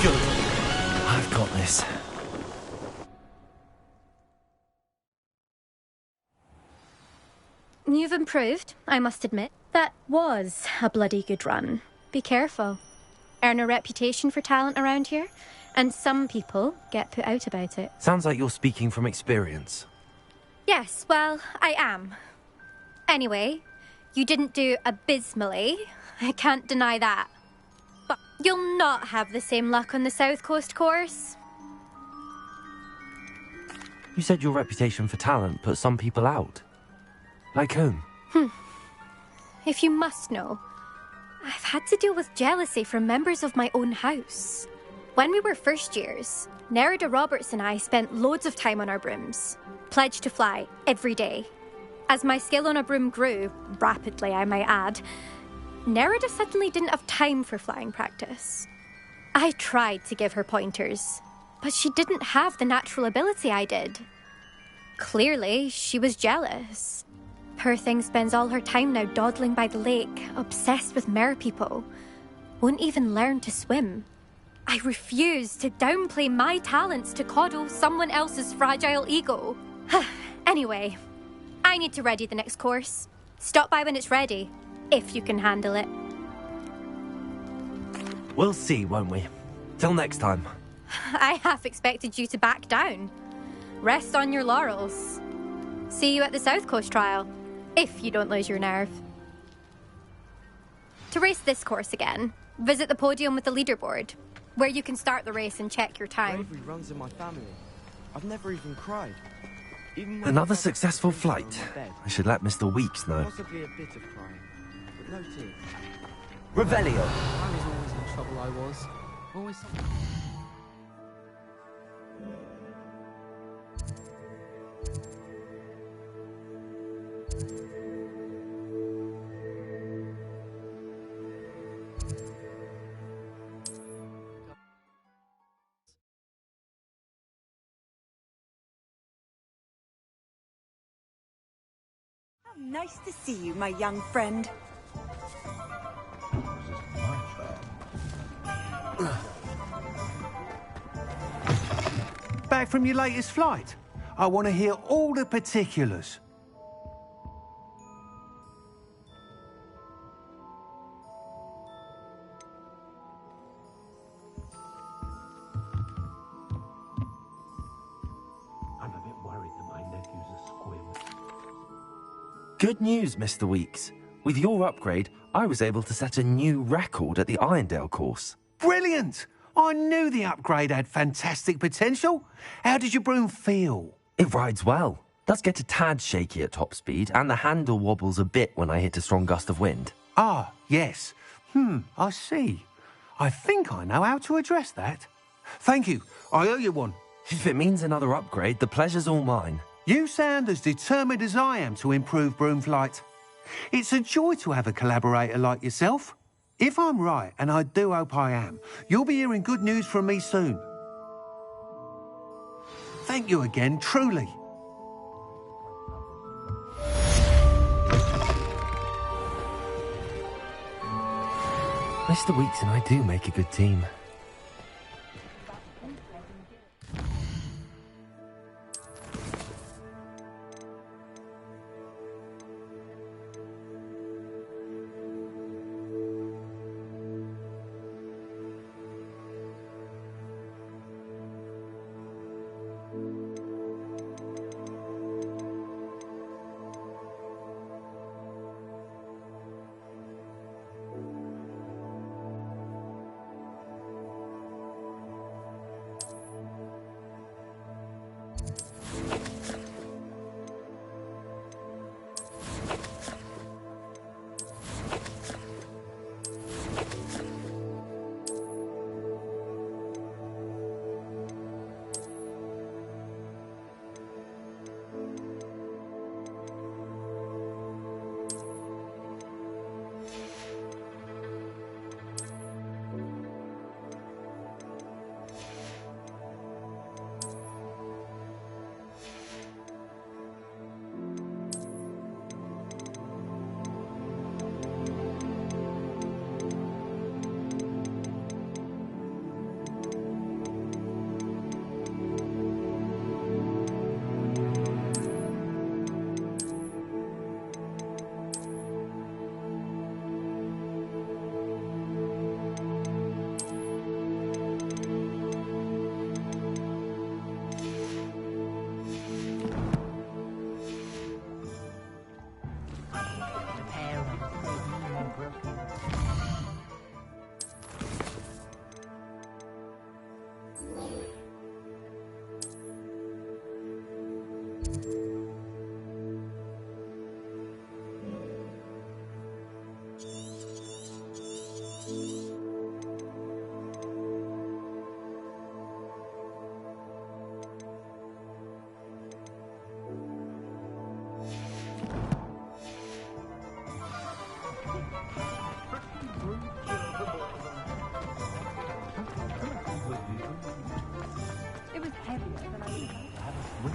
Good. I've got this. You've improved, I must admit. That was a bloody good run. Be careful. Earn a reputation for talent around here, and some people get put out about it. Sounds like you're speaking from experience. Yes, well, I am. Anyway, you didn't do abysmally. I can't deny that. But you'll not have the same luck on the South Coast course. You said your reputation for talent put some people out. Like whom? If you must know, I've had to deal with jealousy from members of my own house. When we were first years, Nerida Roberts and I spent loads of time on our brooms, pledged to fly every day. As my skill on a broom grew, rapidly I might add, Nerida suddenly didn't have time for flying practice. I tried to give her pointers, but she didn't have the natural ability I did. Clearly, she was jealous. Poor thing spends all her time now dawdling by the lake, obsessed with merpeople. Won't even learn to swim. I refuse to downplay my talents to coddle someone else's fragile ego. Anyway, I need to ready the next course. Stop by when it's ready, if you can handle it. We'll see, won't we? Till next time. I half expected you to back down. Rest on your laurels. See you at the South Coast trial, if you don't lose your nerve. To race this course again, visit the podium with the leaderboard, where you can start the race and check your time. Bravery runs in my family. I've never even cried. Even when Another I've had successful to cry flight. on my bed. I should let Mr. Weeks know. Possibly a bit of crying, but no tears. Revelio. I was always in trouble, I was. Always something. Nice to see you, my young friend. Back from your latest flight? I want to hear all the particulars. I'm a bit worried that my nephew's a squib. Good news, Mr. Weeks. With your upgrade, I was able to set a new record at the Irondale course. Brilliant! I knew the upgrade had fantastic potential. How did your broom feel? It rides well. Does get a tad shaky at top speed, and the handle wobbles a bit when I hit a strong gust of wind. Ah, yes. I see. I think I know how to address that. Thank you. I owe you one. If it means another upgrade, the pleasure's all mine. You sound as determined as I am to improve broom flight. It's a joy to have a collaborator like yourself. If I'm right, and I do hope I am, you'll be hearing good news from me soon. Thank you again, truly. Mr. Weeks and I do make a good team. It was heavier than I thought.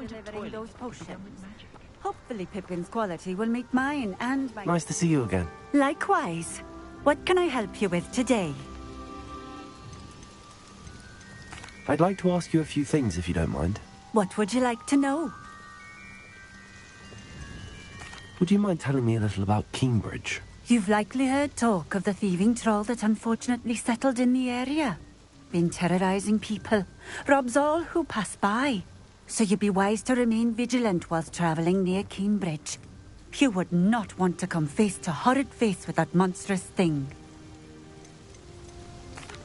Delivering those potions. Hopefully Pippin's quality will meet mine and my... Nice to see you again. Likewise. What can I help you with today? I'd like to ask you a few things, if you don't mind. What would you like to know? Would you mind telling me a little about Cambridge? You've likely heard talk of the thieving troll that unfortunately settled in the area. Been terrorizing people. Robs all who pass by. So you'd be wise to remain vigilant whilst travelling near Cambridge. You would not want to come face to horrid face with that monstrous thing.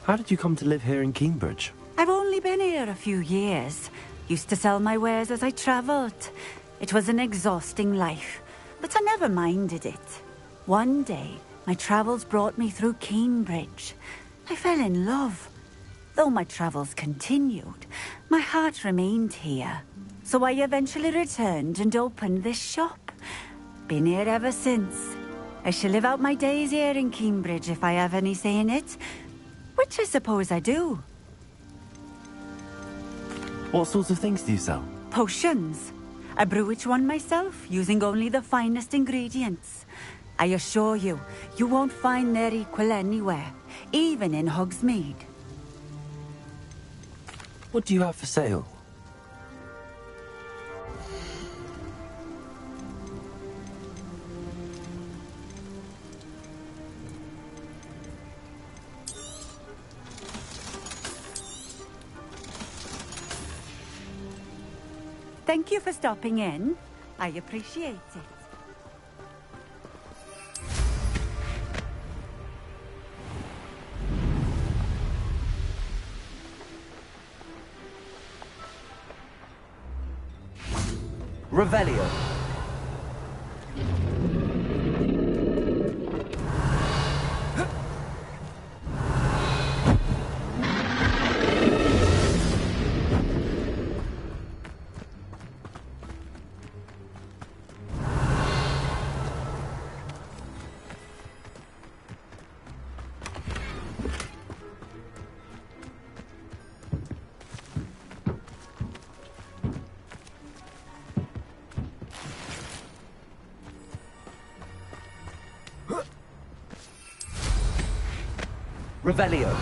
How did you come to live here in Cambridge? I've only been here a few years. Used to sell my wares as I travelled. It was an exhausting life, but I never minded it. One day, my travels brought me through Cambridge. I fell in love. Though my travels continued, my heart remained here. So I eventually returned and opened this shop. Been here ever since. I shall live out my days here in Cambridge if I have any say in it. Which I suppose I do. What sorts of things do you sell? Potions. I brew each one myself, using only the finest ingredients. I assure you, you won't find their equal anywhere, even in Hogsmeade. What do you have for sale? Thank you for stopping in. I appreciate it. Revelio. Revelio.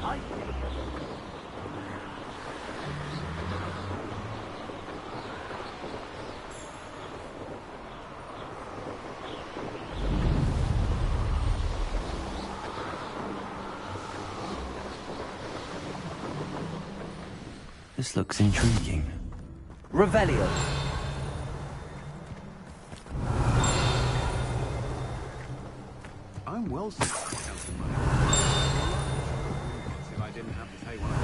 I This looks intriguing. Revelio. I'm well set up to count some money. If I didn't have to pay one of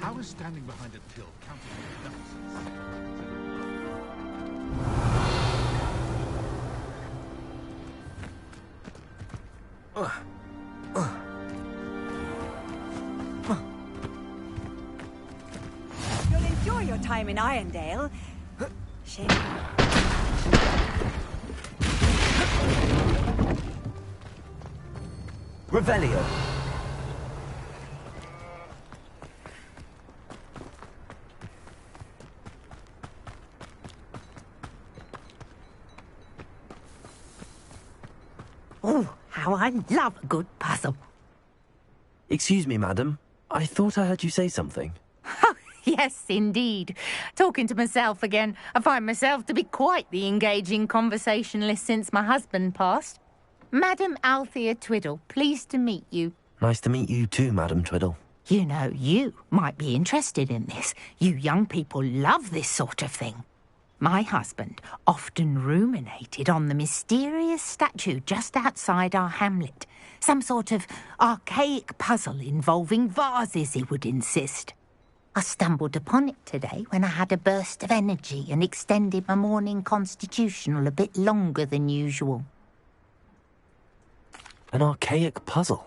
How is standing behind a till counting nonsense? You'll enjoy your time in Irondale. Shame. Revelio. Oh, how I love a good puzzle. Excuse me, madam. I thought I heard you say something. Yes, indeed. Talking to myself again. I find myself to be quite the engaging conversationalist since my husband passed. Madam Althea Twiddle, pleased to meet you. Nice to meet you too, Madam Twiddle. You know, you might be interested in this. You young people love this sort of thing. My husband often ruminated on the mysterious statue just outside our hamlet. Some sort of archaic puzzle involving vases, he would insist. I stumbled upon it today when I had a burst of energy and extended my morning constitutional a bit longer than usual. An archaic puzzle.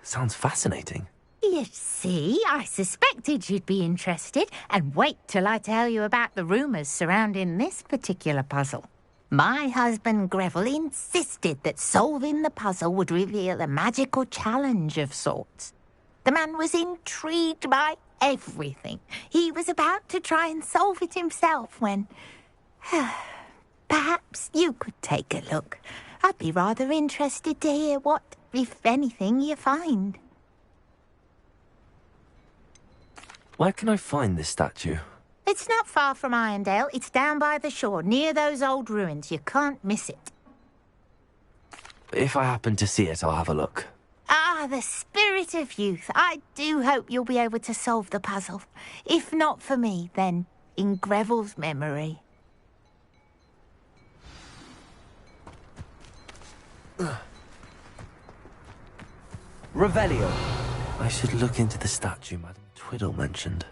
Sounds fascinating. You see, I suspected you'd be interested, and wait till I tell you about the rumours surrounding this particular puzzle. My husband Greville insisted that solving the puzzle would reveal a magical challenge of sorts. The man was intrigued by everything. He was about to try and solve it himself when... Perhaps you could take a look. I'd be rather interested to hear what, if anything, you find. Where can I find this statue? It's not far from Irondale. It's down by the shore, near those old ruins. You can't miss it. If I happen to see it, I'll have a look. Ah, the spirit of youth. I do hope you'll be able to solve the puzzle. If not for me, then in Greville's memory. Revelio. I should look into the statue Madam Twiddle mentioned.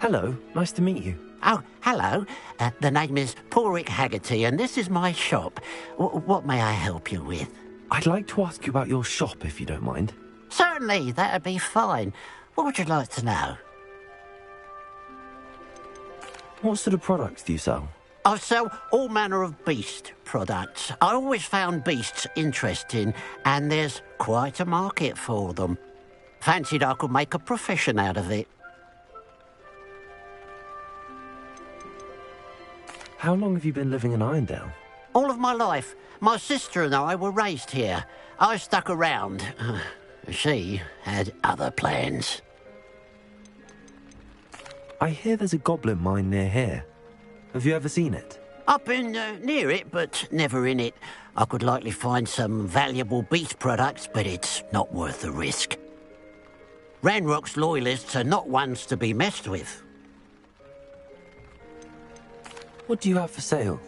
Hello, nice to meet you. Oh, hello. The name is Porrick Haggerty, and this is my shop. What may I help you with? I'd like to ask you about your shop, if you don't mind. Certainly, that'd be fine. What would you like to know? What sort of products do you sell? I sell all manner of beast products. I always found beasts interesting, and there's quite a market for them. Fancied I could make a profession out of it. How long have you been living in Irondale? All of my life. My sister and I were raised here. I stuck around. She had other plans. I hear there's a goblin mine near here. Have you ever seen it? I've been near it, but never in it. I could likely find some valuable beast products, but it's not worth the risk. Ranrock's loyalists are not ones to be messed with. What do you have for sale?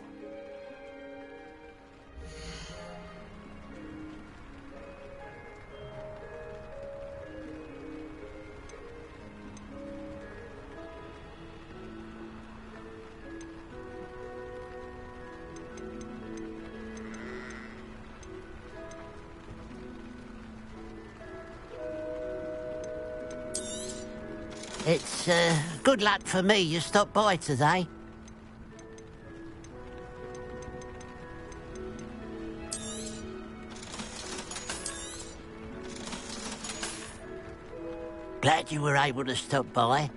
It's good luck for me you stopped by today. Glad you were able to stop by.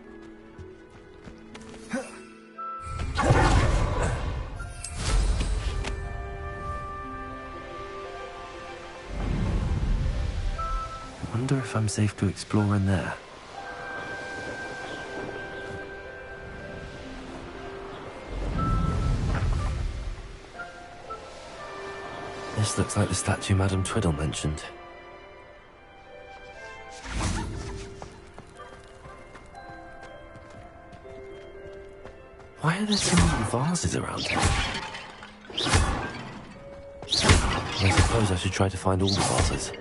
Wonder if I'm safe to explore in there. This looks like the statue Madame Twiddle mentioned. Why are there so many vases around here? I suppose I should try to find all the vases.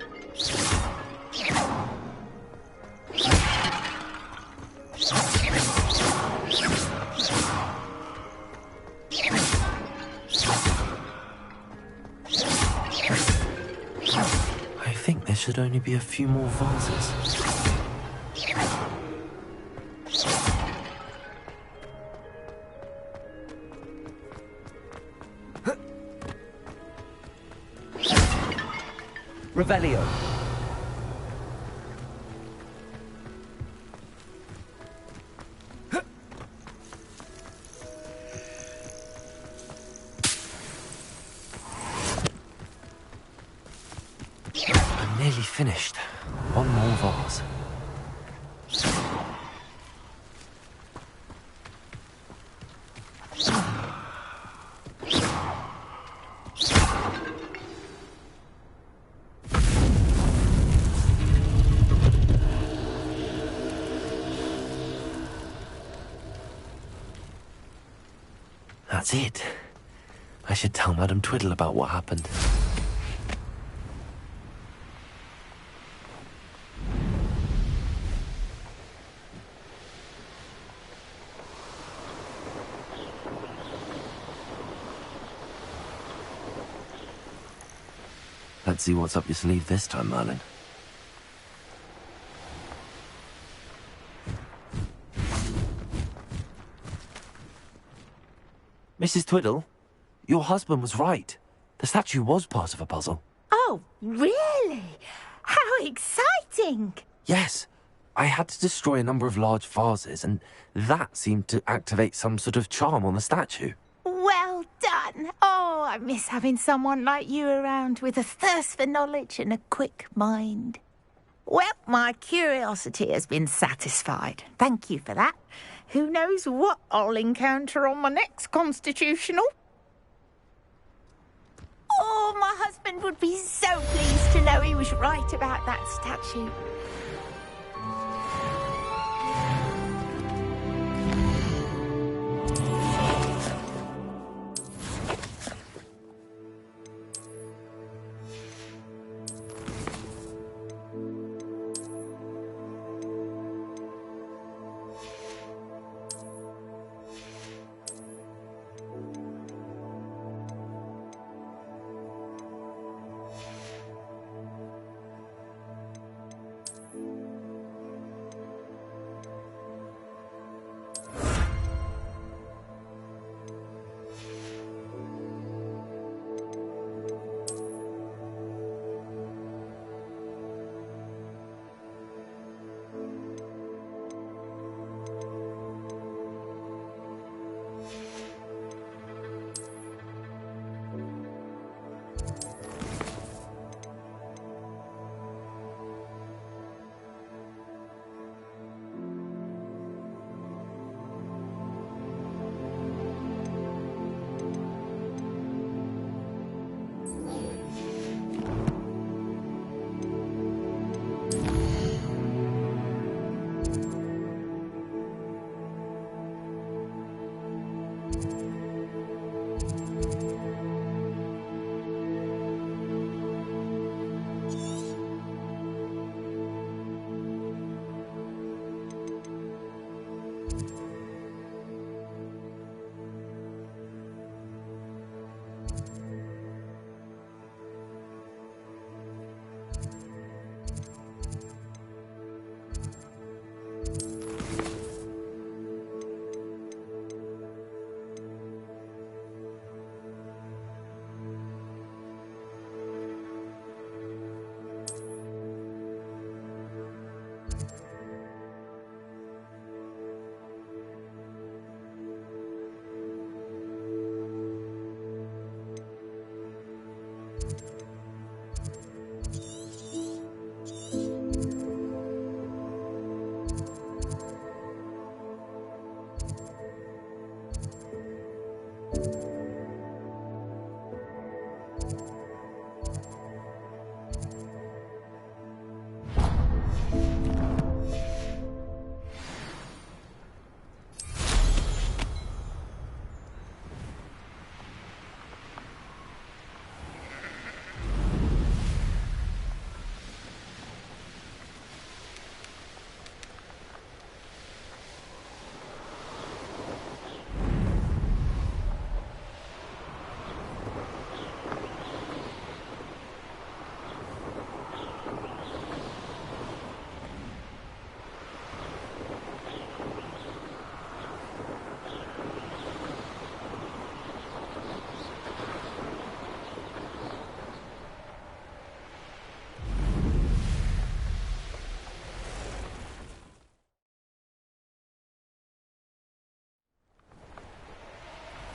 I think there should only be a few more vases. Revelio. I'm nearly finished. One more vase. That's it. I should tell Madame Twiddle about what happened. Let's see what's up your sleeve this time, Merlin. Mrs. Twiddle, your husband was right. The statue was part of a puzzle. Oh, really? How exciting! Yes, I had to destroy a number of large vases, and that seemed to activate some sort of charm on the statue. Well done. Oh, I miss having someone like you around with a thirst for knowledge and a quick mind. Well, my curiosity has been satisfied. Thank you for that. Who knows what I'll encounter on my next constitutional? Oh, my husband would be so pleased to know he was right about that statue.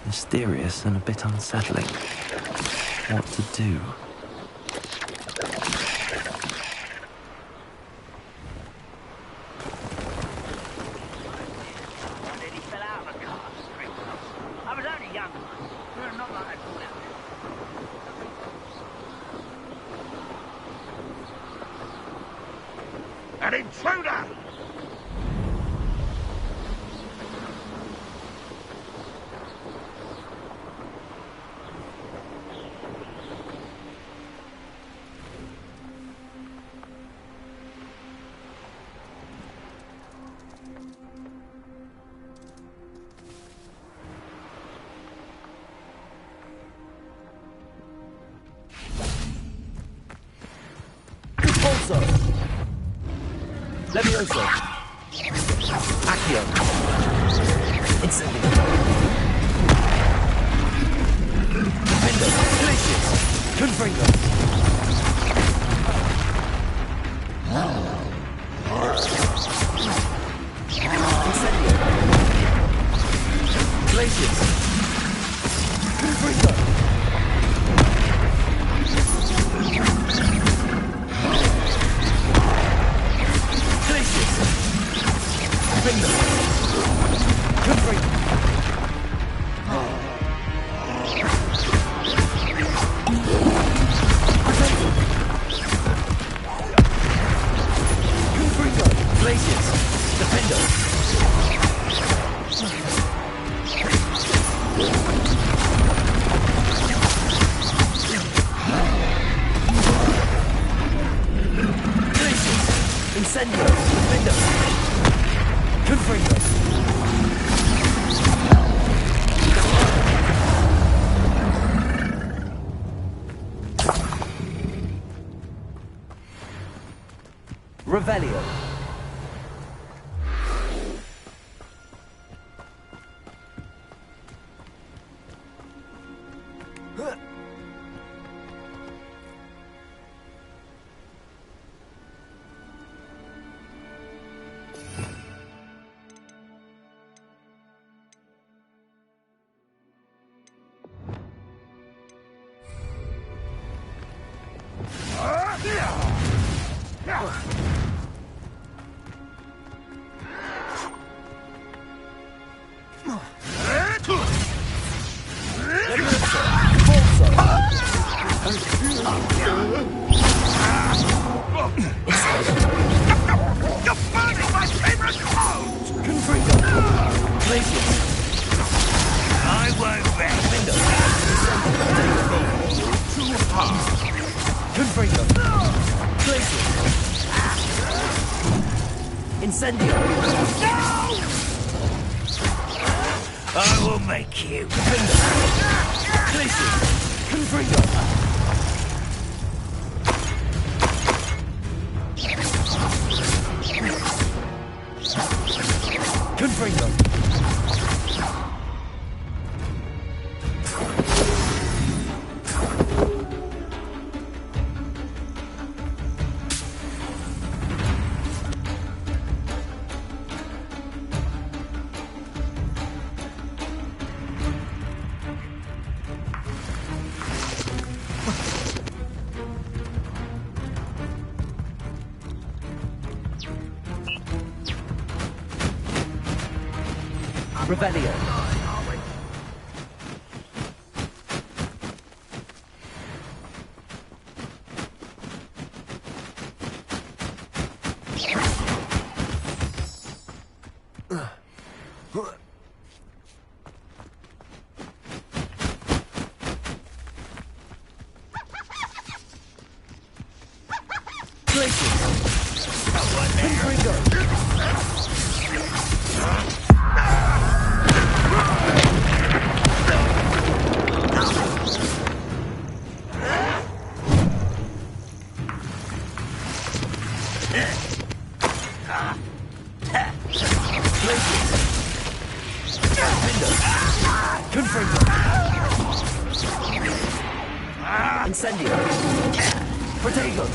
Mysterious and a bit unsettling. What to do? An intruder! Levioso! Accio! Incendio! Defendo! Glacius! Confringo! Incendio! Glacius! Confringo! Bingo! Confringo! Confringo! Glacius! Defendo! Glacius! Incendio! Defendo! Confringo! Revelio! Incendio! No! I will make you. Glacius! Confringo! Confringo! Revelio. Incendio! Protego!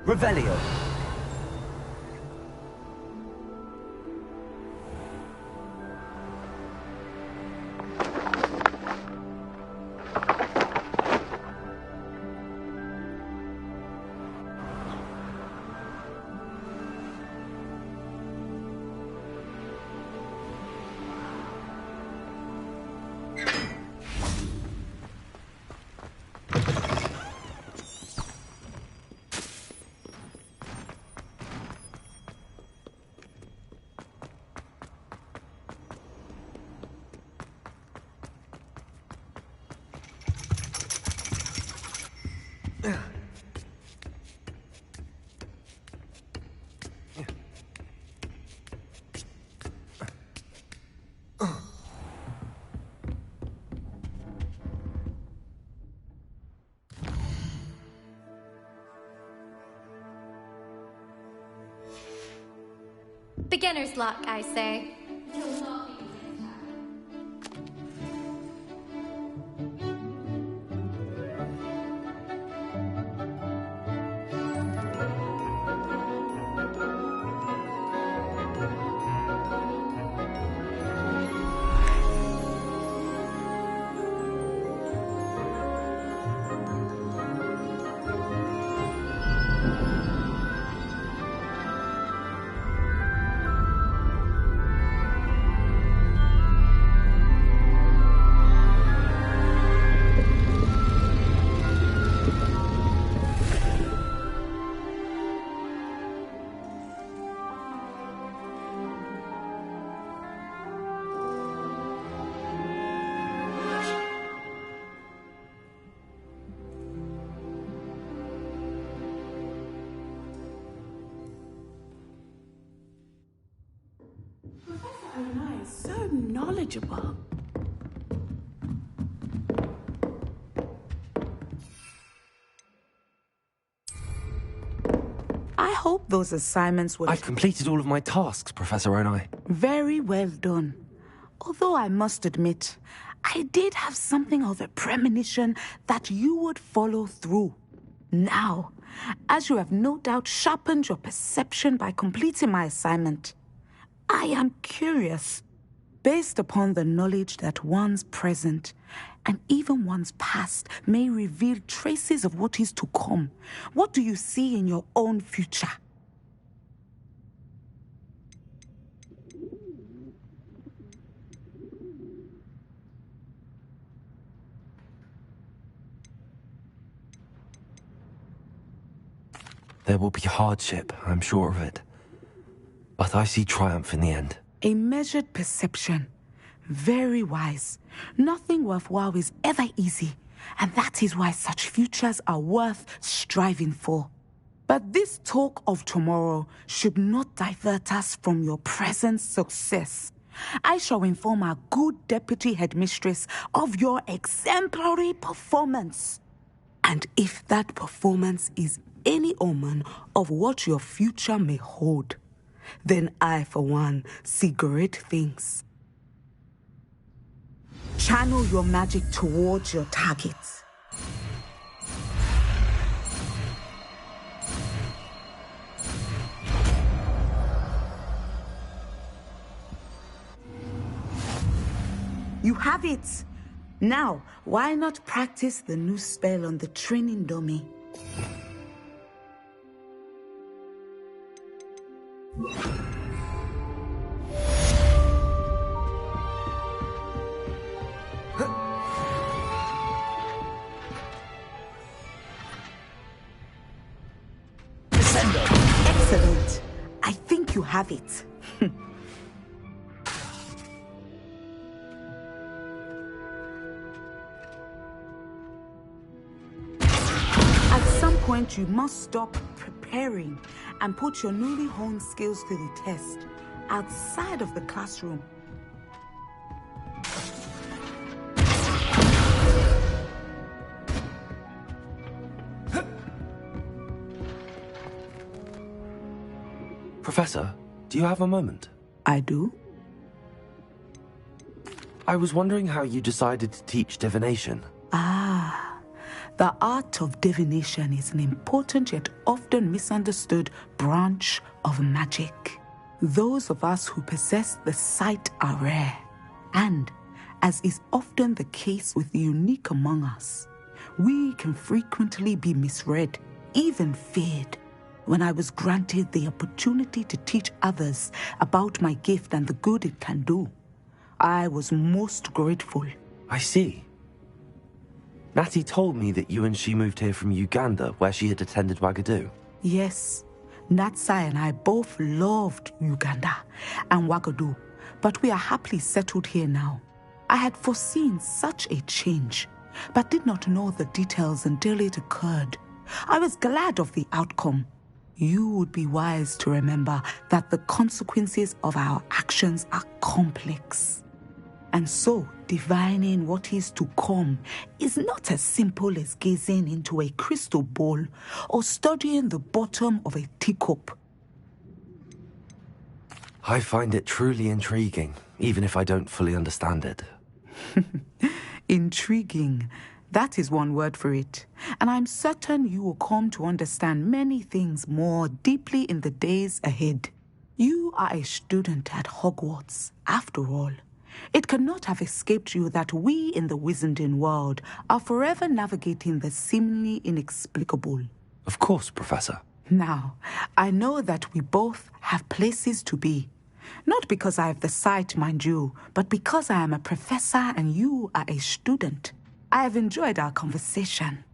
Revelio. Beginner's luck, I say. Onai is so knowledgeable. I hope those assignments were... I've completed all of my tasks, Professor Onai. Very well done. Although I must admit, I did have something of a premonition that you would follow through. Now, as you have no doubt sharpened your perception by completing my assignment, I am curious, based upon the knowledge that one's present and even one's past may reveal traces of what is to come. What do you see in your own future? There will be hardship, I'm sure of it. But I see triumph in the end. A measured perception. Very wise. Nothing worthwhile is ever easy, and that is why such futures are worth striving for. But this talk of tomorrow should not divert us from your present success. I shall inform our good deputy headmistress of your exemplary performance. And if that performance is any omen of what your future may hold, then I, for one, see great things. Channel your magic towards your targets. You have it! Now, why not practice the new spell on the training dummy? Excellent. I think you have it. At some point, you must stop preparing and put your newly honed skills to the test outside of the classroom. Professor, do you have a moment? I do. I was wondering how you decided to teach divination. Ah, The art of divination is an important yet often misunderstood branch of magic. Those of us who possess the sight are rare, and, as is often the case with the unique among us, we can frequently be misread, even feared. When I was granted the opportunity to teach others about my gift and the good it can do, I was most grateful. I see. Natty told me that you and she moved here from Uganda, where she had attended Wagadu. Yes, Natsai and I both loved Uganda and Wagadu, but we are happily settled here now. I had foreseen such a change, but did not know the details until it occurred. I was glad of the outcome. You would be wise to remember that the consequences of our actions are complex. And so, divining what is to come is not as simple as gazing into a crystal ball or studying the bottom of a teacup. I find it truly intriguing, even if I don't fully understand it. Intriguing. That is one word for it. And I'm certain you will come to understand many things more deeply in the days ahead. You are a student at Hogwarts, after all. It cannot have escaped you that we in the Wizarding world are forever navigating the seemingly inexplicable. Of course, Professor. Now, I know that we both have places to be. Not because I have the sight, mind you, but because I am a professor and you are a student. I have enjoyed our conversation.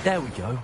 There we go.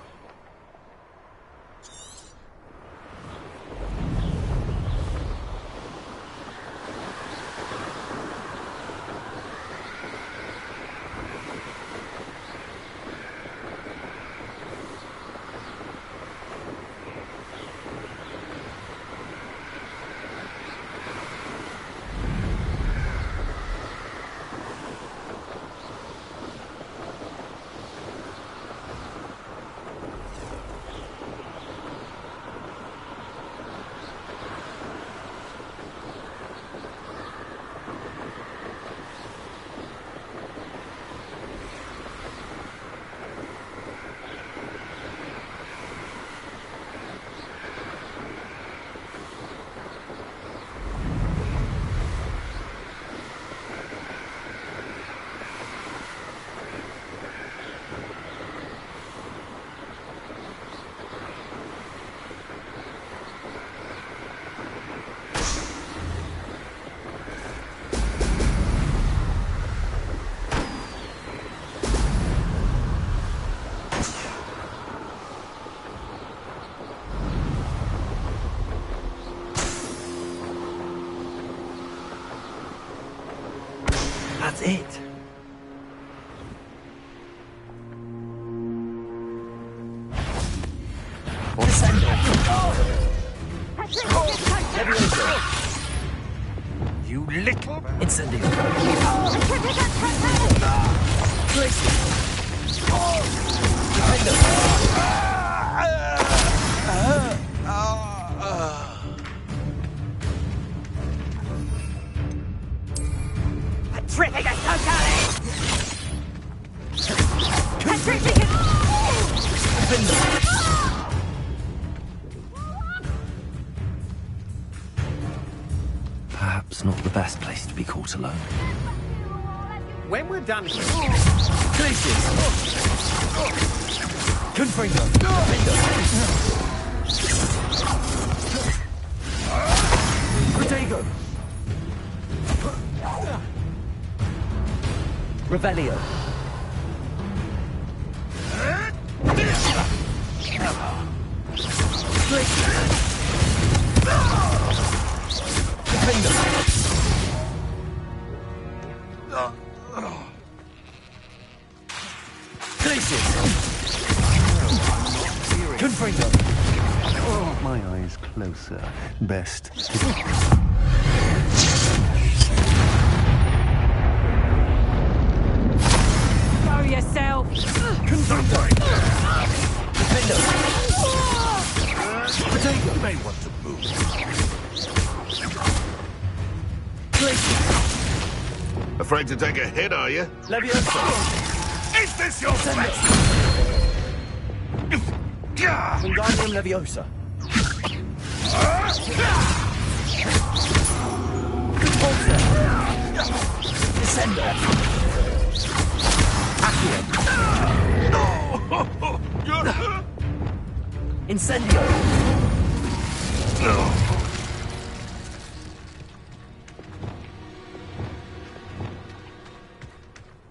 That's it. You little... Incendio. Patrificus Totalis! Perhaps not the best place to be caught alone. When we're done here... Glacius! Confringo! Protego! Revelio! Confringo! My eyes closer. Best. Show yourself! Potato may want to move. Afraid to take a hit, are you? Leviosa! Is this your best? Wingardium Leviosa! Descendo! Accio! Incendio!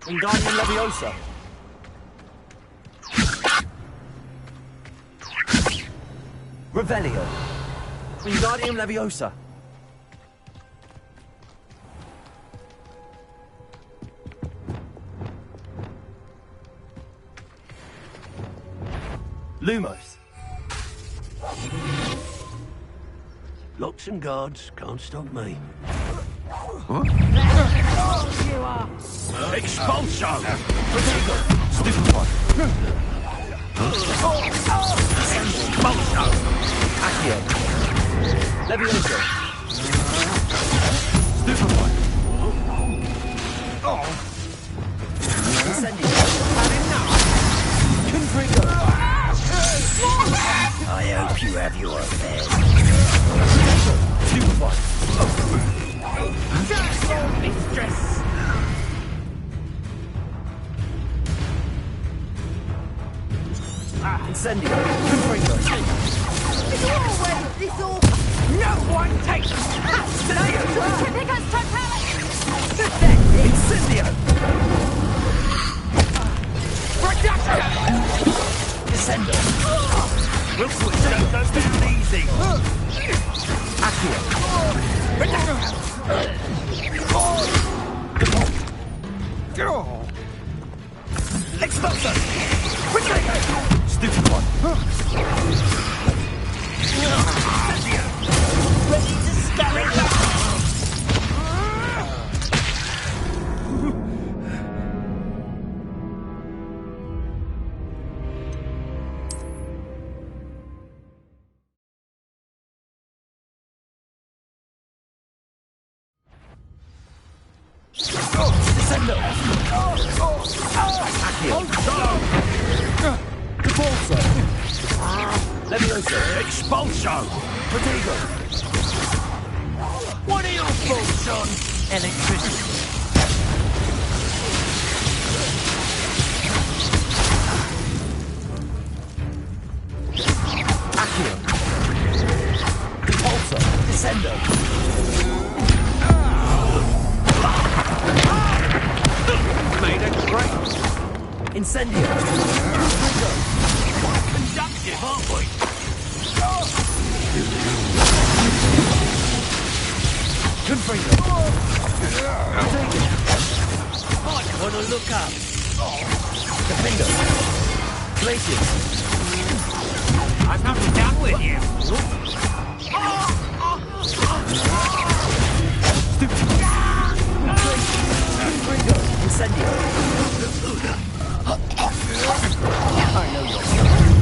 Wingardium Leviosa! Revelio! Wingardium Leviosa! Lumos! Locks and guards can't stop me. You are! Expulso! Protego! Stupefy! Expulso! Accio! Leviosa! Stupefy! Incendio! Confringo! I hope you have your affairs. Stupefy! Mistress! Incendio! Confringo! It's always this awful! No one takes... Pacificus Totalis! Incendio! Reduction! Descendo! We'll switch those down easy. Accio! Expulso! Stupid one! Ready to scurry back! Descendo! Accio! Repulso! Leviosa! Expulso! Protego! What are your thoughts on electricity? Accio! Repulso! Descendo! Made it great. Incendio! Conductive, aren't we? Confringo! Wanna look up? Defender. Places. I've nothing done with you. Confringo. Incendio. I know you're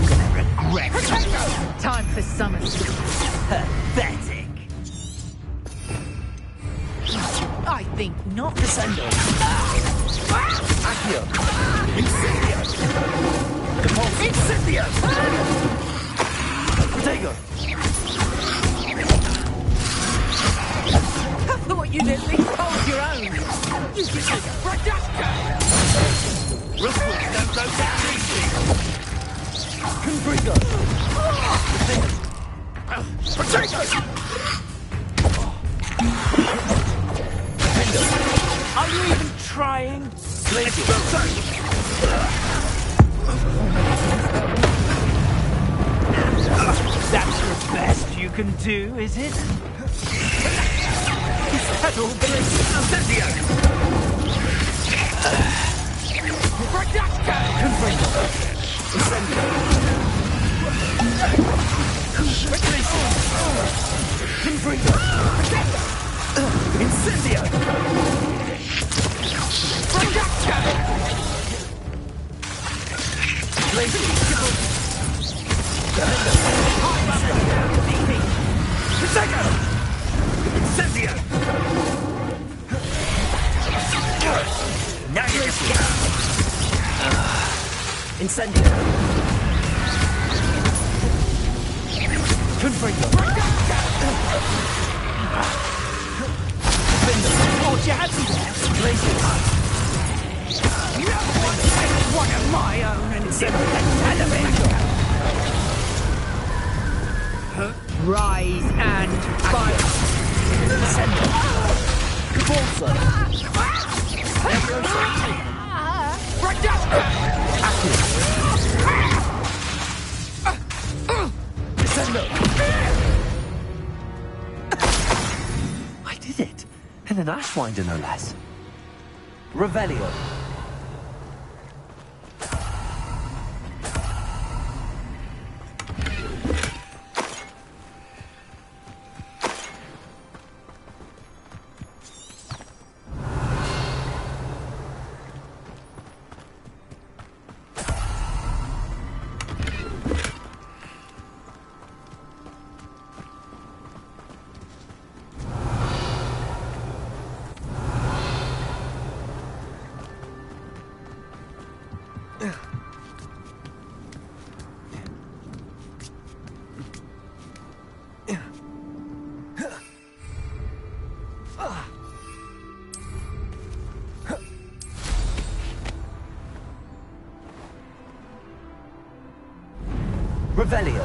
gonna regret it. Time for summer. Pathetic. I think not. Descendo. Accio. Incendio. Depulso. Incendio. Protego. I thought you'd at least hold your own. You can take a Radaka. Rookwood, don't go down easy. Confringo. Protego. Are you even trying? Let's go. That's the best you can do, is it? Is that all there is? Incendio! Radaka! Confringo. Incendio. Confringo. Incendio! Radaka! Lazy. Protego! Incendio! Now you're escaping! Incendio! Confringo! Thought you had me there! Lazy. You don't want to take one of my own and send it Rise and fight. Depulso. Descendo. I did it. And an Ashwinder, no less. Revelio. Revelio.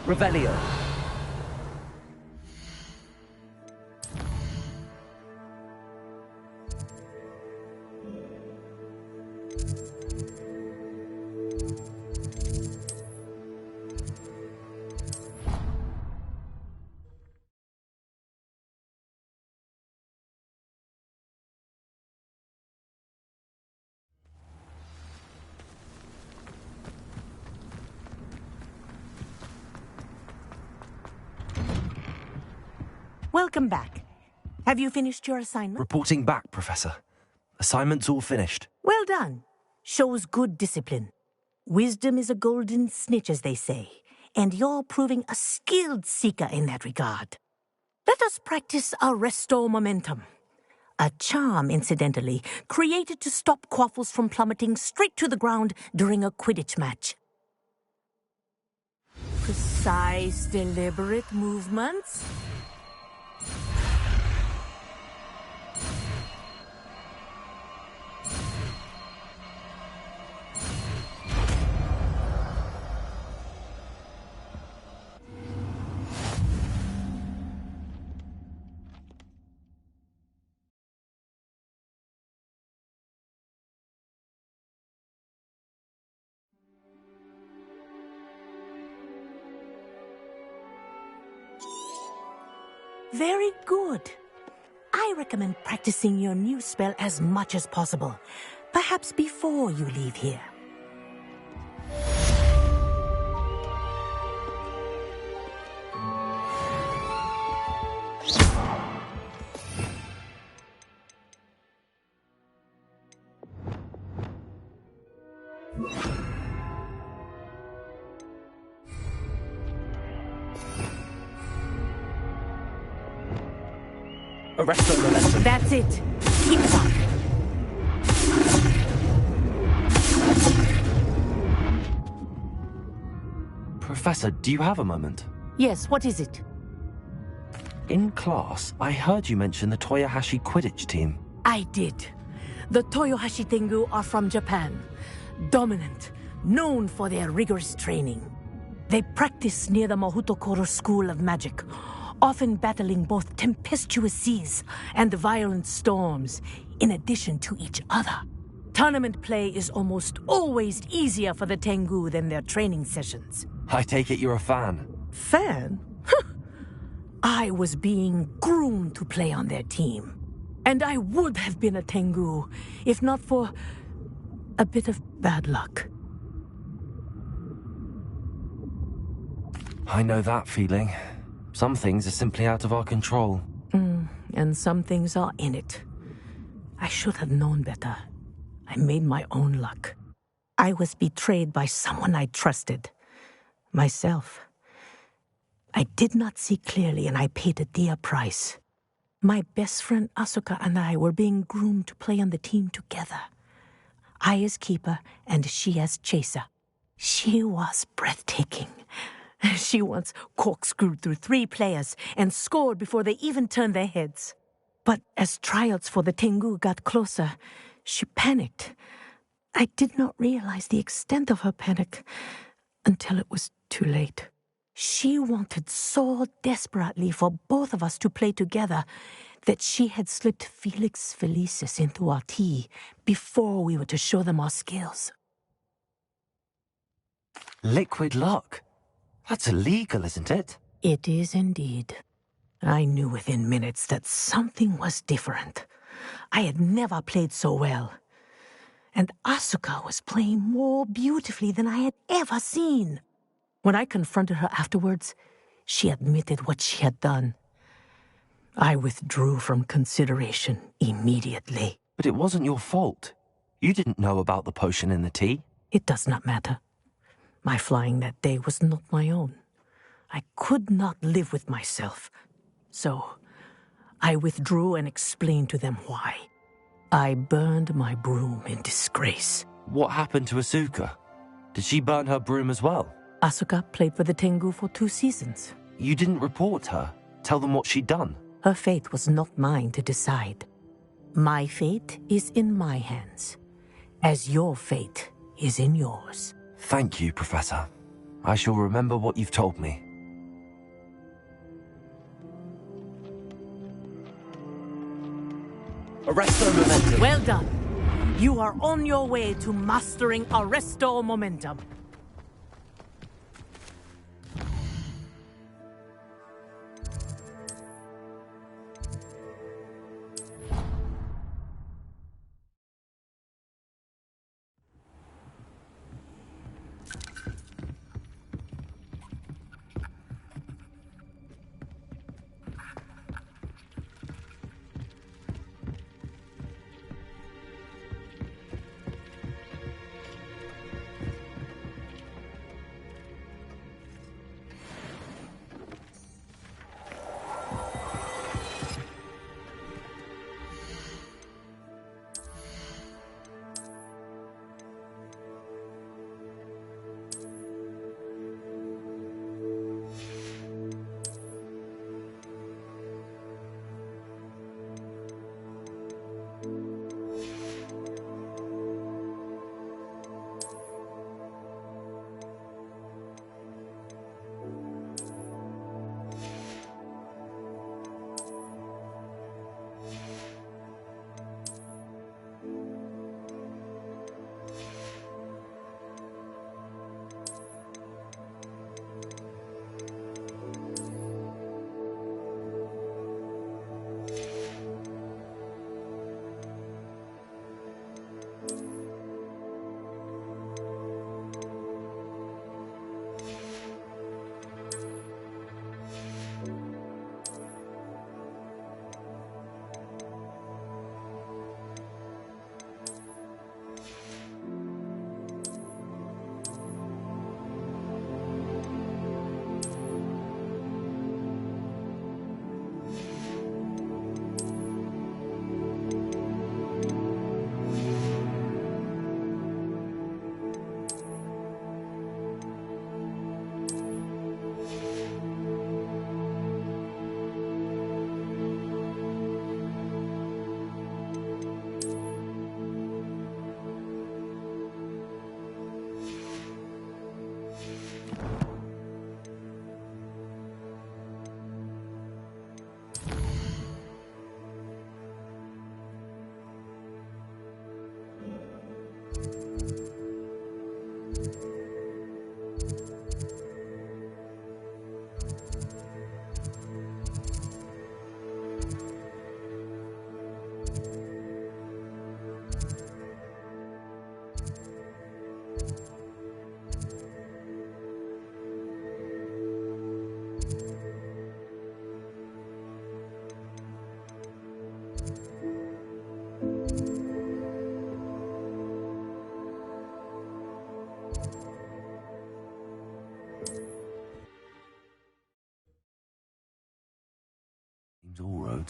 Revelio. Welcome back. Have you finished your assignment? Reporting back, Professor. Assignment's all finished. Well done. Shows good discipline. Wisdom is a golden snitch, as they say, and you're proving a skilled seeker in that regard. Let us practice Arresto Momentum. A charm, incidentally, created to stop Quaffles from plummeting straight to the ground during a Quidditch match. Precise, deliberate movements. Very good. I recommend practicing your new spell as much as possible, perhaps before you leave here. Arresto Momentum. That's it. Keep it up. Professor, do you have a moment? Yes, what is it? In class, I heard you mention the Toyohashi Quidditch team. I did. The Toyohashi Tengu are from Japan. Dominant, known for their rigorous training. They practice near the Mahutokoro School of Magic, often battling both tempestuous seas and violent storms, in addition to each other. Tournament play is almost always easier for the Tengu than their training sessions. I take it you're a fan. Fan? I was being groomed to play on their team. And I would have been a Tengu, if not for a bit of bad luck. I know that feeling. Some things are simply out of our control. And some things are in it. I should have known better. I made my own luck. I was betrayed by someone I trusted. Myself. I did not see clearly, and I paid a dear price. My best friend Asuka and I were being groomed to play on the team together. I as keeper, and she as chaser. She was breathtaking. She once corkscrewed through 3 players and scored before they even turned their heads. But as trials for the Tengu got closer, she panicked. I did not realize the extent of her panic until it was too late. She wanted so desperately for both of us to play together that she had slipped Felix Felicis into our tea before we were to show them our skills. Liquid luck? That's illegal, isn't it? It is indeed. I knew within minutes that something was different. I had never played so well. And Asuka was playing more beautifully than I had ever seen. When I confronted her afterwards, she admitted what she had done. I withdrew from consideration immediately. But it wasn't your fault. You didn't know about the potion in the tea. It does not matter. My flying that day was not my own. I could not live with myself. So, I withdrew and explained to them why. I burned my broom in disgrace. What happened to Asuka? Did she burn her broom as well? Asuka played for the Tengu for 2 seasons. You didn't report her? Tell them what she'd done? Her fate was not mine to decide. My fate is in my hands, as your fate is in yours. Thank you, Professor. I shall remember what you've told me. Arresto Momentum. Well done. You are on your way to mastering Arresto Momentum.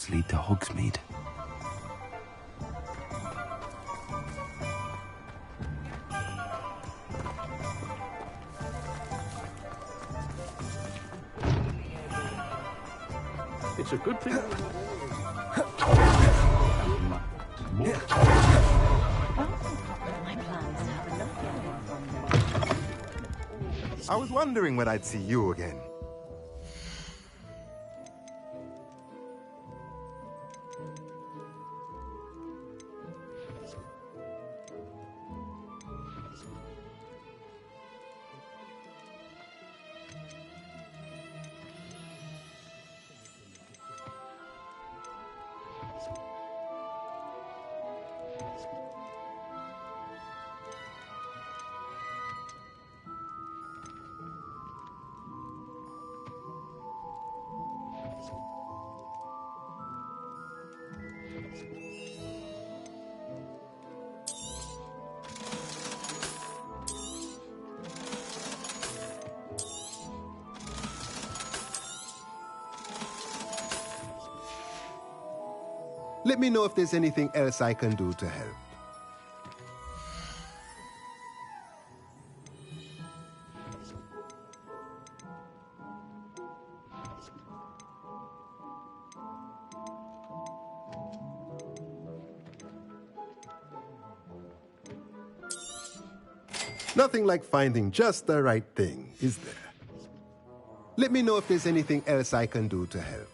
roads lead to Hogsmeade. It's a good thing. I was wondering when I'd see you again. Let me know if there's anything else I can do to help. Nothing like finding just the right thing, is there? Let me know if there's anything else I can do to help.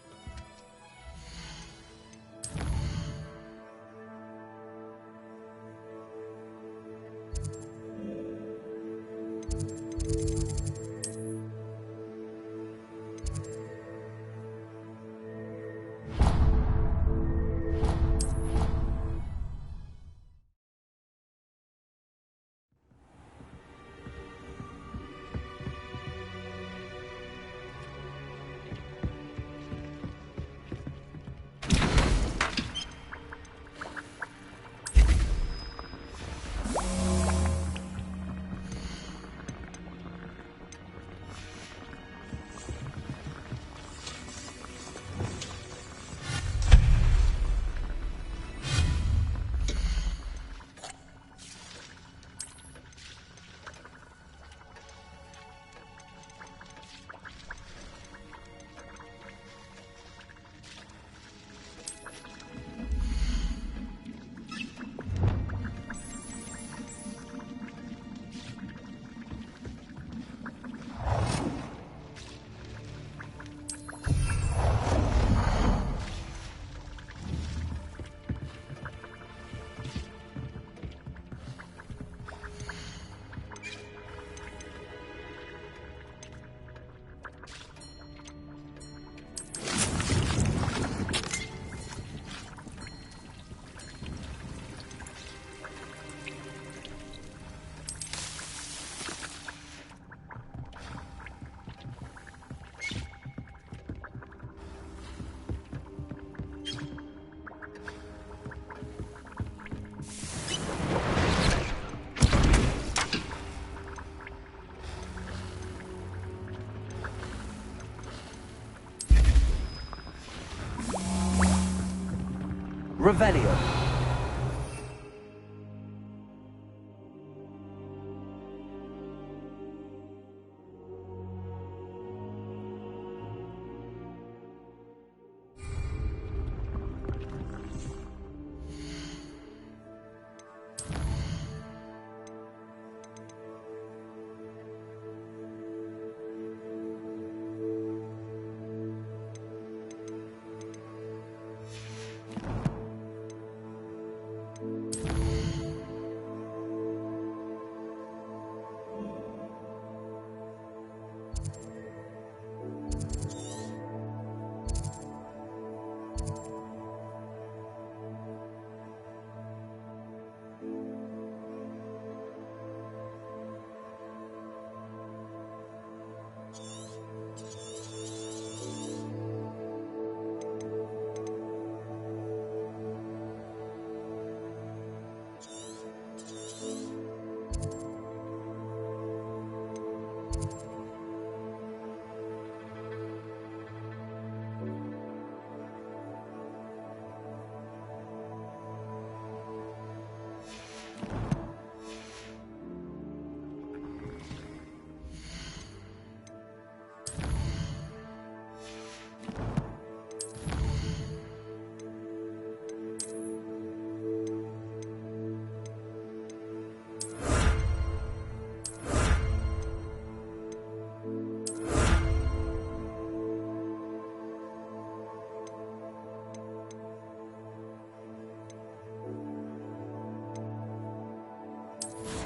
Revelio.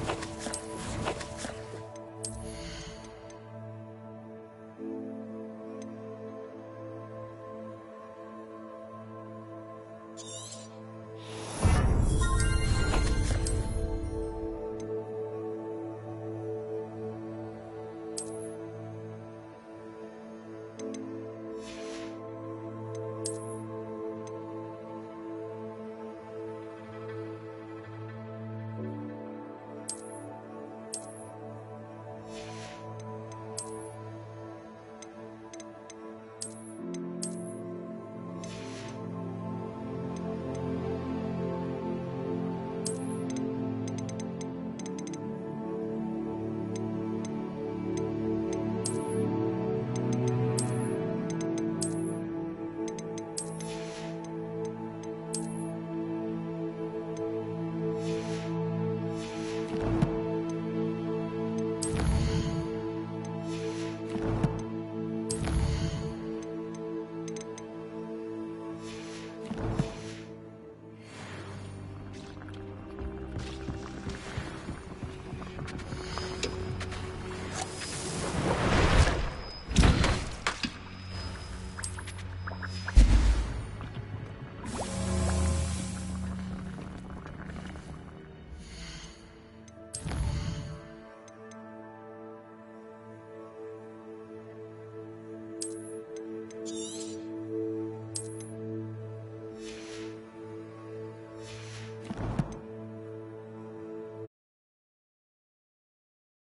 Yes.